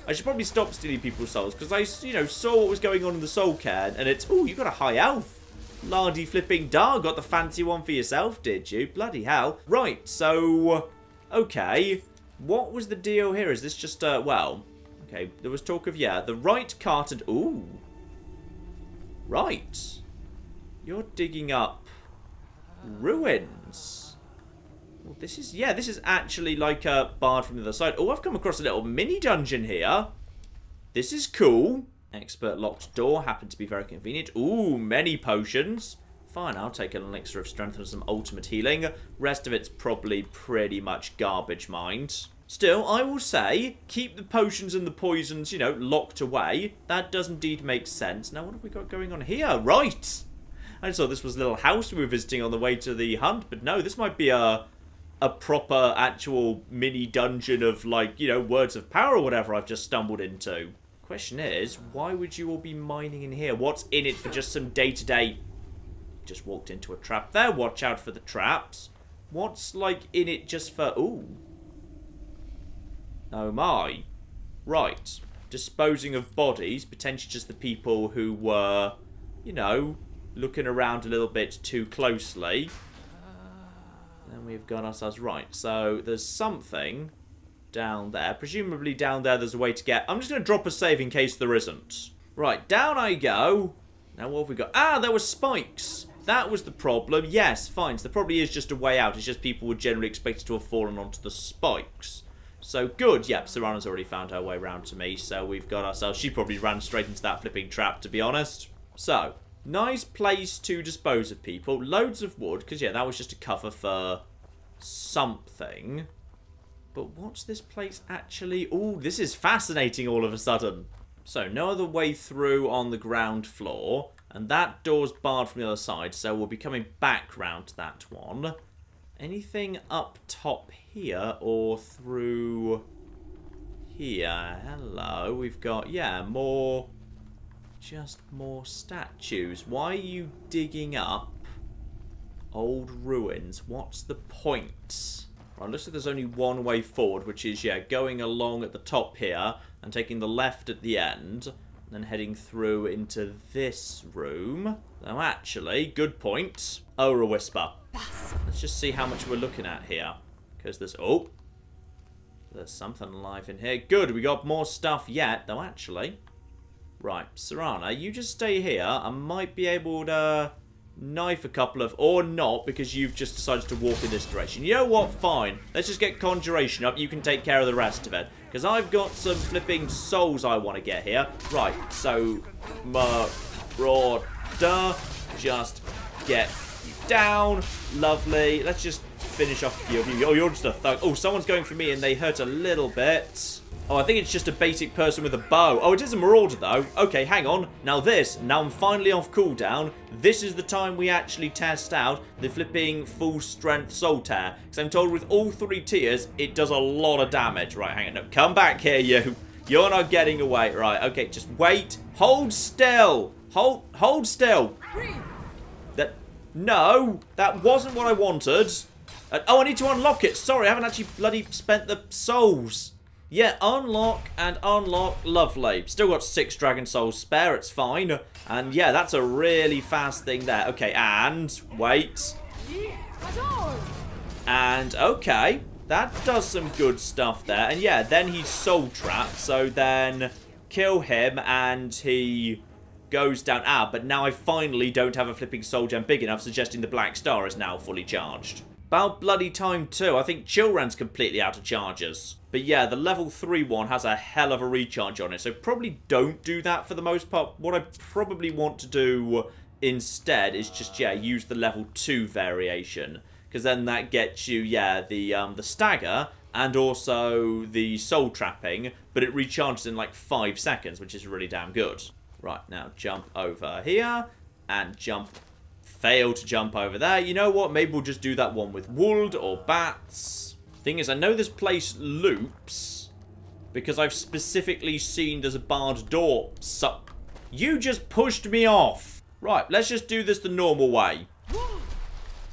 I should probably stop stealing people's souls. Because I, you know, saw what was going on in the soul cairn. And it's, oh, you got a high elf. Lardy flipping dar. Got the fancy one for yourself, did you? Bloody hell. Right, so, okay. What was the deal here? Is this just, well, okay. There was talk of, yeah, the right cart and, ooh. Right. You're digging up ruins. Well, this is, yeah, this is actually like a barred from the other side. Oh, I've come across a little mini dungeon here. This is cool. Expert locked door happened to be very convenient. Ooh, many potions. Fine, I'll take an elixir of strength and some ultimate healing. Rest of it's probably pretty much garbage, mind. Still, I will say, keep the potions and the poisons, you know, locked away. That does indeed make sense. Now, what have we got going on here? Right! I saw this was a little house we were visiting on the way to the hunt, but no, this might be a proper, actual mini dungeon of, like, you know, words of power or whatever I've just stumbled into. Question is, why would you all be mining in here? What's in it for just some day-to-day... Just walked into a trap there. Watch out for the traps. What's, like, in it just for... Ooh. Oh, my. Right. Disposing of bodies. Potentially just the people who were, you know, looking around a little bit too closely. And we've got ourselves right. So, there's something down there. Presumably down there there's a way to get... I'm just going to drop a save in case there isn't. Right, down I go. Now, what have we got? Ah, there were spikes. That was the problem. Yes, fine. So there probably is just a way out. It's just people were generally expected to have fallen onto the spikes. So, good. Yep, Serana's already found her way round to me. So, we've got ourselves... She probably ran straight into that flipping trap, to be honest. So, nice place to dispose of people. Loads of wood. Because, yeah, that was just a cover for something. But what's this place actually... Ooh, this is fascinating all of a sudden. So, no other way through on the ground floor. And that door's barred from the other side, so we'll be coming back round to that one. Anything up top here or through here? Hello, we've got, yeah, more... Just more statues. Why are you digging up old ruins? What's the point? Right, looks like there's only one way forward, which is, yeah, going along at the top here and taking the left at the end. Then heading through into this room. Now, actually, good point. Aura Whisper. Let's just see how much we're looking at here. Because there's... Oh! There's something alive in here. Good, we got more stuff yet. Though, actually... Right, Serana, you just stay here. I might be able to knife a couple of... Or not, because you've just decided to walk in this direction. You know what? Fine. Let's just get Conjuration up. You can take care of the rest of it. Because I've got some flipping souls I want to get here. Right, so... Marauder. Just get you down. Lovely. Let's just finish off a few of you. Oh, you're just a thug. Oh, someone's going for me and they hurt a little bit. Oh, I think it's just a basic person with a bow. Oh, it is a marauder, though. Okay, hang on. Now I'm finally off cooldown. This is the time we actually test out the flipping full-strength soul tear. Because I'm told with all 3 tiers, it does a lot of damage. Right, hang on. No, come back here, you. You're not getting away. Right, okay, just wait. Hold still. Hold still. No, that wasn't what I wanted. Oh, I need to unlock it. Sorry, I haven't actually bloody spent the souls. Yeah, unlock and unlock. Lovely. Still got 6 dragon souls spare. It's fine. And yeah, that's a really fast thing there. Okay, and wait. And okay, that does some good stuff there. And yeah, then he's soul trapped. So then kill him and he goes down. Ah, but now I finally don't have a flipping soul gem big enough, suggesting the black star is now fully charged. About bloody time too. I think Chilran's completely out of charges. But yeah, the level 3 one has a hell of a recharge on it. So probably don't do that for the most part. What I probably want to do instead is just, yeah, use the level 2 variation. Because then that gets you, yeah, the stagger and also the soul trapping. But it recharges in like 5 seconds, which is really damn good. Right, now jump over here and jump... Fail to jump over there. You know what? Maybe we'll just do that one with wood or bats. Thing is, I know this place loops because I've specifically seen there's a barred door. So, you just pushed me off. Right, let's just do this the normal way.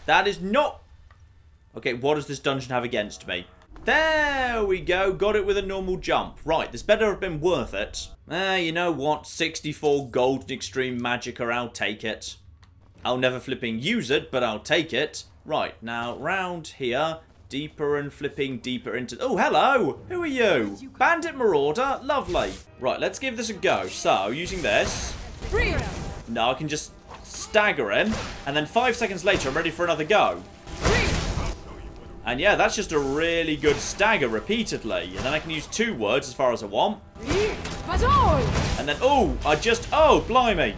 That is not... Okay, what does this dungeon have against me? There we go. Got it with a normal jump. Right, this better have been worth it. You know what? 64 gold and extreme magicka. I'll take it. I'll never flipping use it, but I'll take it. Right, now round here, deeper and flipping deeper into... Oh, hello! Who are you? Bandit Marauder? Lovely. Right, let's give this a go. So, using this... No, I can just stagger him, and then 5 seconds later, I'm ready for another go. And yeah, that's just a really good stagger repeatedly. And then I can use 2 words as far as I want. And then, oh, oh, blimey.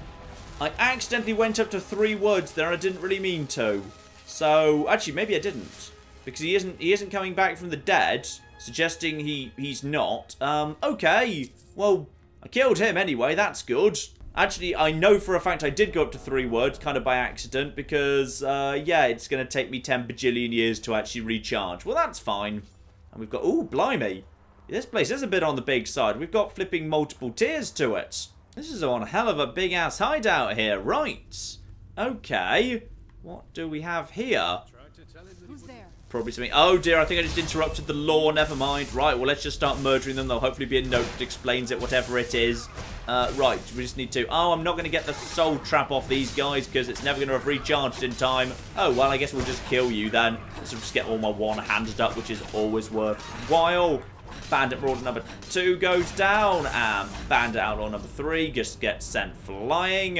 I accidentally went up to 3 words there and I didn't really mean to. So, actually, maybe I didn't. Because he isn't coming back from the dead, suggesting he's not. Okay. Well, I killed him anyway, that's good. Actually, I know for a fact I did go up to 3 words, kind of by accident, because, yeah, it's going to take me 10 bajillion years to actually recharge. Well, that's fine. And we've got, ooh, blimey. This place is a bit on the big side. We've got flipping multiple tiers to it. This is one hell of a big-ass hideout here. Right. Okay. What do we have here? Who's there? Probably something. Oh dear, I think I just interrupted the lore. Never mind. Right, well, let's just start murdering them. There'll hopefully be a note that explains it, whatever it is. Right, we just need to... Oh, I'm not going to get the soul trap off these guys because it's never going to have recharged in time. Oh, well, I guess we'll just kill you then. Let's just get all my one-handed up, which is always worthwhile. Bandit Marauder number 2 goes down, and Bandit Outlaw number 3 just gets sent flying.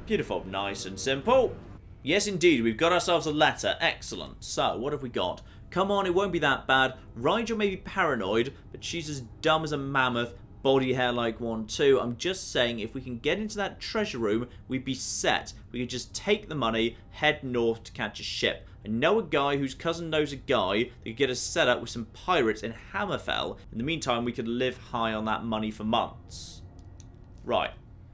Beautiful, nice and simple. Yes, indeed, we've got ourselves a letter. Excellent. So, what have we got? Come on, it won't be that bad. Rigel may be paranoid, but she's as dumb as a mammoth. Body hair like one too. I'm just saying, if we can get into that treasure room, we'd be set. We could just take the money, head north to catch a ship. I know a guy whose cousin knows a guy that could get us set up with some pirates in Hammerfell. In the meantime, we could live high on that money for months. Right.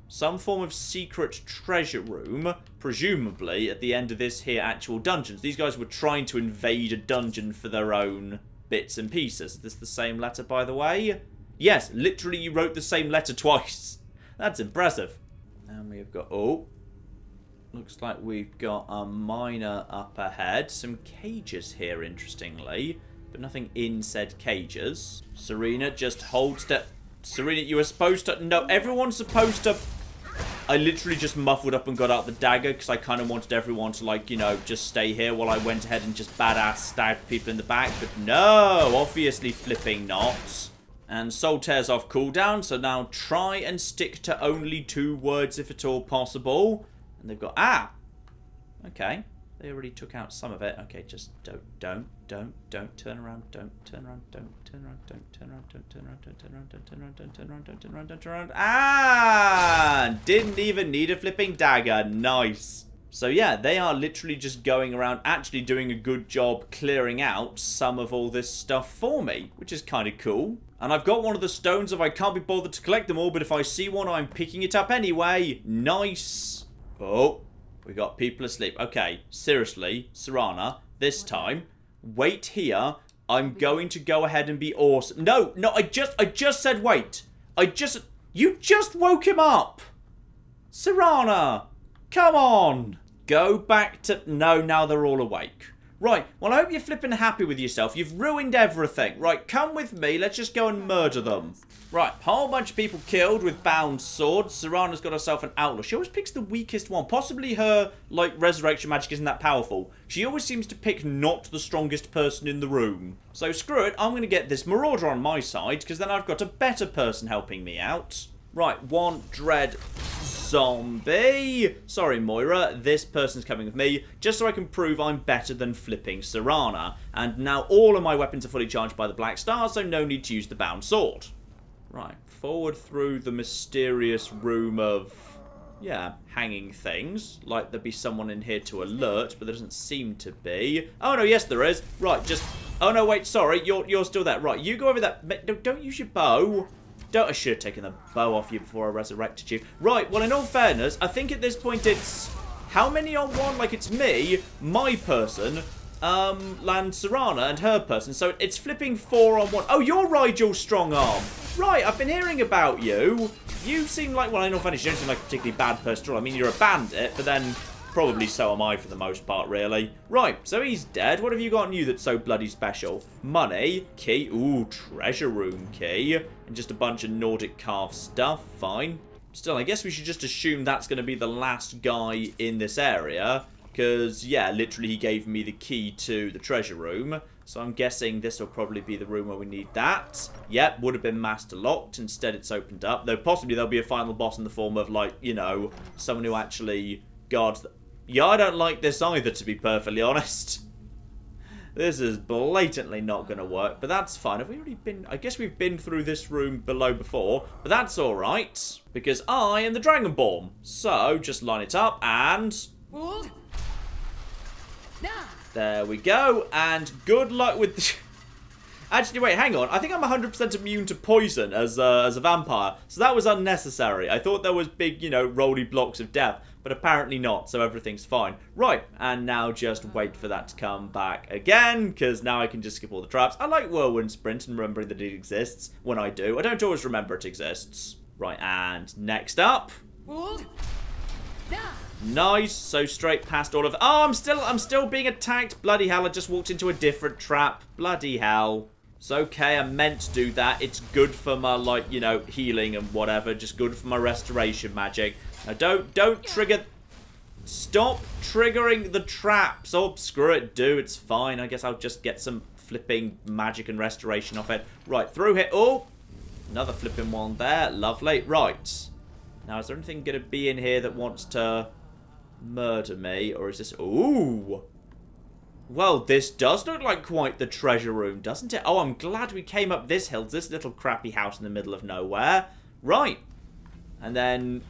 Some form of secret treasure room, presumably at the end of this here actual dungeons. These guys were trying to invade a dungeon for their own bits and pieces. Is this the same letter, by the way? Yes, literally you wrote the same letter twice. That's impressive. And we've got... Oh. Looks like we've got a miner up ahead. Some cages here, interestingly. But nothing in said cages. Serena, just hold step... Serena, you were supposed to... No, everyone's supposed to... I literally just muffled up and got out the dagger because I kind of wanted everyone to, like, you know, just stay here while I went ahead and just badass stabbed people in the back. But no, obviously flipping not. And Soltaire's off cooldown, so now try and stick to only 2 words if at all possible. And they've got... Ah! Okay. They already took out some of it. Okay, just don't turn around, don't turn around, don't turn around, don't turn around, don't turn around, don't turn around, don't turn around, don't turn around, don't turn around, don't turn around. Ah! Didn't even need a flipping dagger. Nice. So yeah, they are literally just going around actually doing a good job clearing out some of all this stuff for me, which is kind of cool. And I've got one of the stones if I can't be bothered to collect them all, but if I see one, I'm picking it up anyway. Nice. Oh. We got people asleep. Okay, seriously, Serana, this time, wait here. I'm going to go ahead and be awesome. No, I just said wait. You just woke him up. Serana, come on. Go back to, no, now they're all awake. Right, well, I hope you're flipping happy with yourself. You've ruined everything. Right, come with me. Let's just go and murder them. Right, whole bunch of people killed with bound swords. Serana's got herself an outlaw. She always picks the weakest one. Possibly her, like, resurrection magic isn't that powerful. She always seems to pick not the strongest person in the room. So screw it, I'm going to get this marauder on my side, because then I've got a better person helping me out. Right, one dread zombie. Sorry, Moira, this person's coming with me, just so I can prove I'm better than flipping Serana. And now all of my weapons are fully charged by the Black Star, so no need to use the bound sword. Right, forward through the mysterious room of, yeah, hanging things. Like there'd be someone in here to alert, but there doesn't seem to be. Oh no, yes there is. Right, just, oh no, wait, sorry, you're still there. Right, you go over that, don't use your bow. I should have taken the bow off you before I resurrected you. Right, well, in all fairness, I think at this point it's... How many on one? Like, it's me, my person, Land Serana, and her person. So it's flipping 4 on 1. Oh, you're Rigel's strong arm. Right, I've been hearing about you. You seem like... Well, in all fairness, you don't seem like a particularly bad person at all. I mean, you're a bandit, but then... Probably so am I for the most part, really. Right, so he's dead. What have you got new that's so bloody special? Money, key, ooh, treasure room key, and just a bunch of Nordic carved stuff, fine. Still, I guess we should just assume that's going to be the last guy in this area, because, yeah, literally he gave me the key to the treasure room, so I'm guessing this will probably be the room where we need that. Yep, would have been master locked, instead it's opened up, though possibly there'll be a final boss in the form of, like, you know, someone who actually guards the... Yeah, I don't like this either, to be perfectly honest. This is blatantly not going to work, but that's fine. Have we already been... I guess we've been through this room below before, but that's alright, because I am the Dragonborn. So, just line it up, and... There we go, and good luck with... The... Actually, wait, hang on. I think I'm 100% immune to poison as a vampire, so that was unnecessary. I thought there was big, you know, rolly blocks of death, but apparently not, so everything's fine. Right, and now just wait for that to come back again, because now I can just skip all the traps. I like Whirlwind Sprint and remembering that it exists when I do. I don't always remember it exists. Right, and next up. Nice, so straight past all of... Oh, I'm still being attacked. Bloody hell, I just walked into a different trap. Bloody hell. It's okay, I meant to do that. It's good for my, like, you know, healing and whatever. Just good for my restoration magic. Now, don't trigger... Stop triggering the traps. Oh, screw it, it's fine. I guess I'll just get some flipping magic and restoration off it. Right, through here. Oh, another flipping one there. Lovely. Right. Now, is there anything going to be in here that wants to murder me? Or is this... Ooh. Well, this does look like quite the treasure room, doesn't it? Oh, I'm glad we came up this hill. This little crappy house in the middle of nowhere. Right. And then...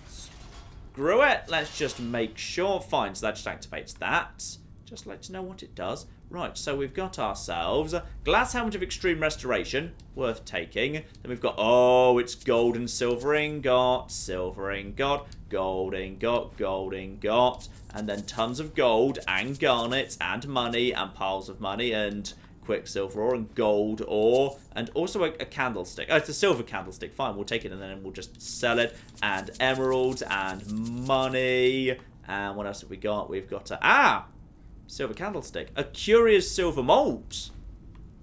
Screw it. Let's just make sure. Fine, so that just activates that. Just like to know what it does. Right, so we've got ourselves a glass helmet of extreme restoration. Worth taking. Then we've got... Oh, it's gold and silver ingot. Silver ingot. Gold ingot. Gold ingot. And then tons of gold and garnets and money and piles of money and quicksilver ore and gold ore and also a candlestick. Oh, it's a silver candlestick. Fine, we'll take it and then we'll just sell it. And emeralds and money. And what else have we got? We've got a... silver candlestick. A curious silver mold.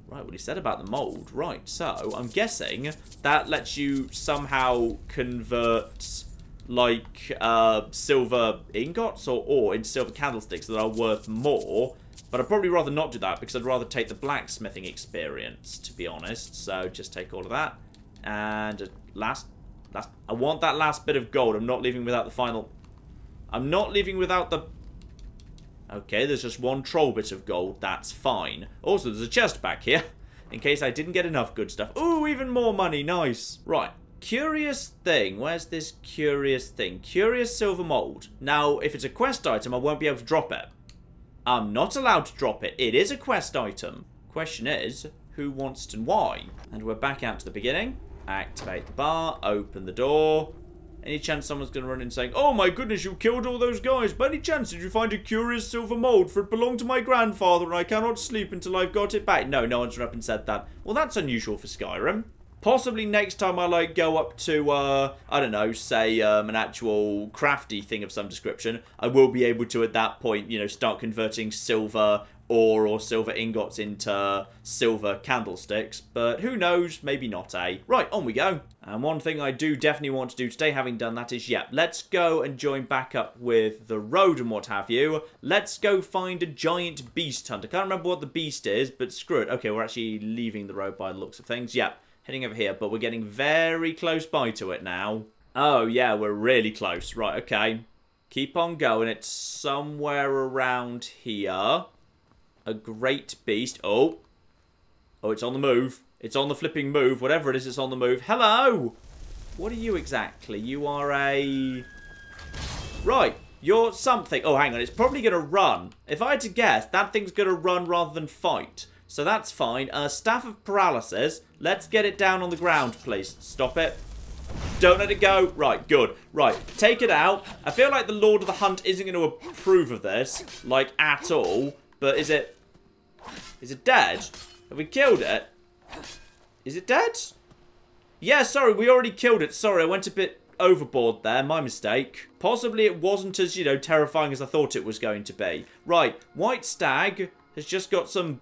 Right, what he said about the mold. Right, so I'm guessing that lets you somehow convert... like silver ingots or ore into silver candlesticks that are worth more. But I'd probably rather not do that because I'd rather take the blacksmithing experience, to be honest. So just take all of that. And last I want that last bit of gold. I'm not leaving without the final... I'm not leaving without the... Okay, there's just one troll bit of gold. That's fine. Also, there's a chest back here. In case I didn't get enough good stuff. Ooh, even more money. Nice. Right. Curious thing. Where's this curious thing? Curious silver mold. Now, if it's a quest item, I won't be able to drop it. I'm not allowed to drop it. It is a quest item. Question is, who wants to and why? And we're back out to the beginning. Activate the bar. Open the door. Any chance someone's going to run in saying, oh my goodness, you killed all those guys. By any chance did you find a curious silver mold? For it belonged to my grandfather and I cannot sleep until I've got it back. No, no one's run up and said that. Well, that's unusual for Skyrim. Possibly next time I, like, go up to, I don't know, say, an actual crafty thing of some description, I will be able to, at that point, you know, start converting silver ore or silver ingots into silver candlesticks. But who knows? Maybe not, eh? Right, on we go. And one thing I do definitely want to do today, having done that, is, yeah, let's go and join back up with the road and what have you. Let's go find a giant beast hunter. Can't remember what the beast is, but screw it. Okay, we're actually leaving the road by the looks of things. Yeah. Heading over here, but we're getting very close by to it now. Oh, yeah, we're really close. Right, okay. Keep on going. It's somewhere around here. A great beast. Oh. Oh, it's on the move. It's on the flipping move. Whatever it is, it's on the move. Hello! What are you exactly? You are a... Right. You're something. Oh, hang on. It's probably going to run. If I had to guess, that thing's going to run rather than fight. So that's fine. Staff of Paralysis. Let's get it down on the ground, please. Stop it. Don't let it go. Right, good. Right, take it out. I feel like the Lord of the Hunt isn't going to approve of this, like, at all. But is it... Is it dead? Have we killed it? Is it dead? Yeah, sorry, we already killed it. Sorry, I went a bit overboard there. My mistake. Possibly it wasn't as, you know, terrifying as I thought it was going to be. Right, White Stag has just got some...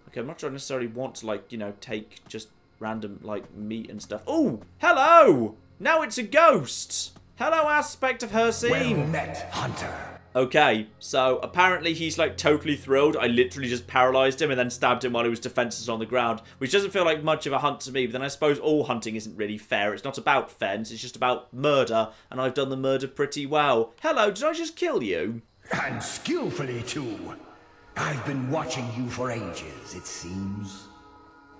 Okay, I'm not sure I necessarily want to, like, you know, take just random, like, meat and stuff. Oh, hello! Now it's a ghost! Hello, aspect of her scene! Well met, hunter. Okay, so apparently he's, like, totally thrilled. I literally just paralyzed him and then stabbed him while he was defenseless on the ground, which doesn't feel like much of a hunt to me, but then I suppose all hunting isn't really fair. It's not about fence, it's just about murder, and I've done the murder pretty well. Hello, did I just kill you? And skillfully, too. I've been watching you for ages, it seems.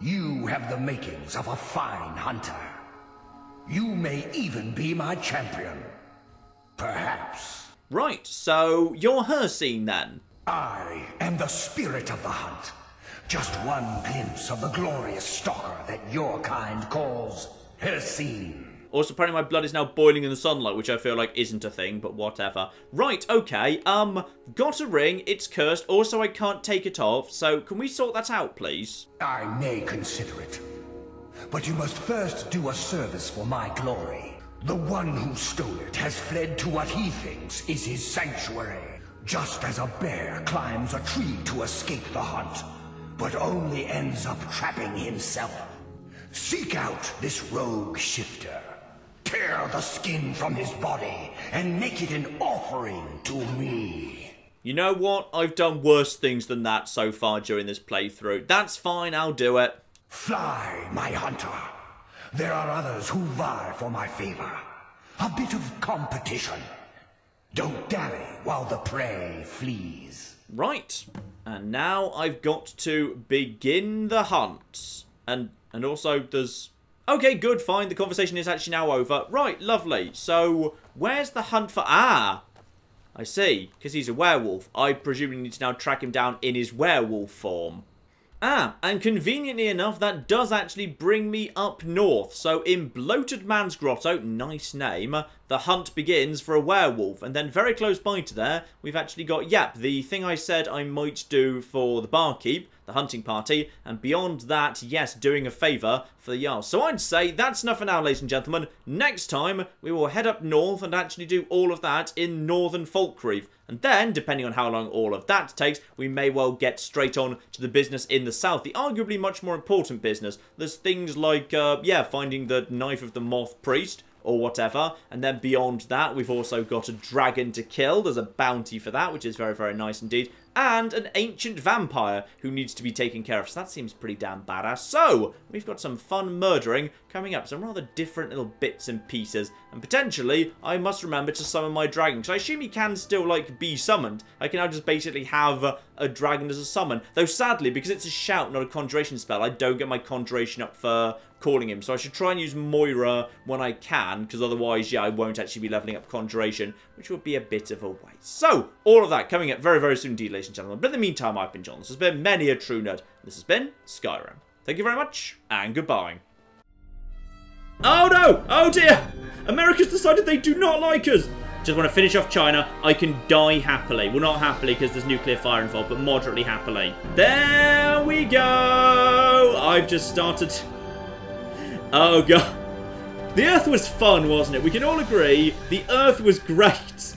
You have the makings of a fine hunter. You may even be my champion. Perhaps. Right, so you're Hircine then? I am the spirit of the hunt. Just one glimpse of the glorious stalker that your kind calls Hircine. Also, apparently my blood is now boiling in the sunlight, which I feel like isn't a thing, but whatever. Right, okay, got a ring, it's cursed, also I can't take it off, so can we sort that out, please? I may consider it, but you must first do a service for my glory. The one who stole it has fled to what he thinks is his sanctuary, just as a bear climbs a tree to escape the hunt, but only ends up trapping himself. Seek out this rogue shifter. Tear the skin from his body and make it an offering to me. You know what? I've done worse things than that so far during this playthrough. That's fine, I'll do it. Fly, my hunter. There are others who vie for my favor. A bit of competition. Don't dally while the prey flees. Right. And now I've got to begin the hunt. And also there's... Okay, good, fine. The conversation is actually now over. Right, lovely. So, where's the hunt for... Ah! I see. Because he's a werewolf. I presumably need to now track him down in his werewolf form. Ah, and conveniently enough, that does actually bring me up north. So, in Bloated Man's Grotto, nice name, the hunt begins for a werewolf. And then very close by to there, we've actually got, yep, the thing I said I might do for the barkeep, the hunting party, and beyond that, yes, doing a favour for the Jarl. So I'd say that's enough for now, ladies and gentlemen. Next time, we will head up north and actually do all of that in northern Falkreath. And then, depending on how long all of that takes, we may well get straight on to the business in the south, the arguably much more important business. There's things like, yeah, finding the Knife of the Moth Priest, or whatever, and then beyond that, we've also got a dragon to kill. There's a bounty for that, which is very, very nice indeed, and an ancient vampire who needs to be taken care of, so that seems pretty damn badass. So, we've got some fun murdering coming up, some rather different little bits and pieces, and potentially, I must remember to summon my dragon, because I assume he can still, like, be summoned. I can now just basically have a dragon as a summon, though sadly, because it's a shout, not a conjuration spell, I don't get my conjuration up for calling him, so I should try and use Moira when I can, because otherwise, yeah, I won't actually be leveling up conjuration, which would be a bit of a waste. So, all of that coming up very, very soon indeed, ladies and gentlemen. But in the meantime, I've been John. This has been Many a True Nerd. This has been Skyrim. Thank you very much, and goodbye. Oh no! Oh dear! America's decided they do not like us! Just want to finish off China. I can die happily. Well, not happily because there's nuclear fire involved, but moderately happily. There we go! I've just started... Oh god. The Earth was fun, wasn't it? We can all agree the Earth was great.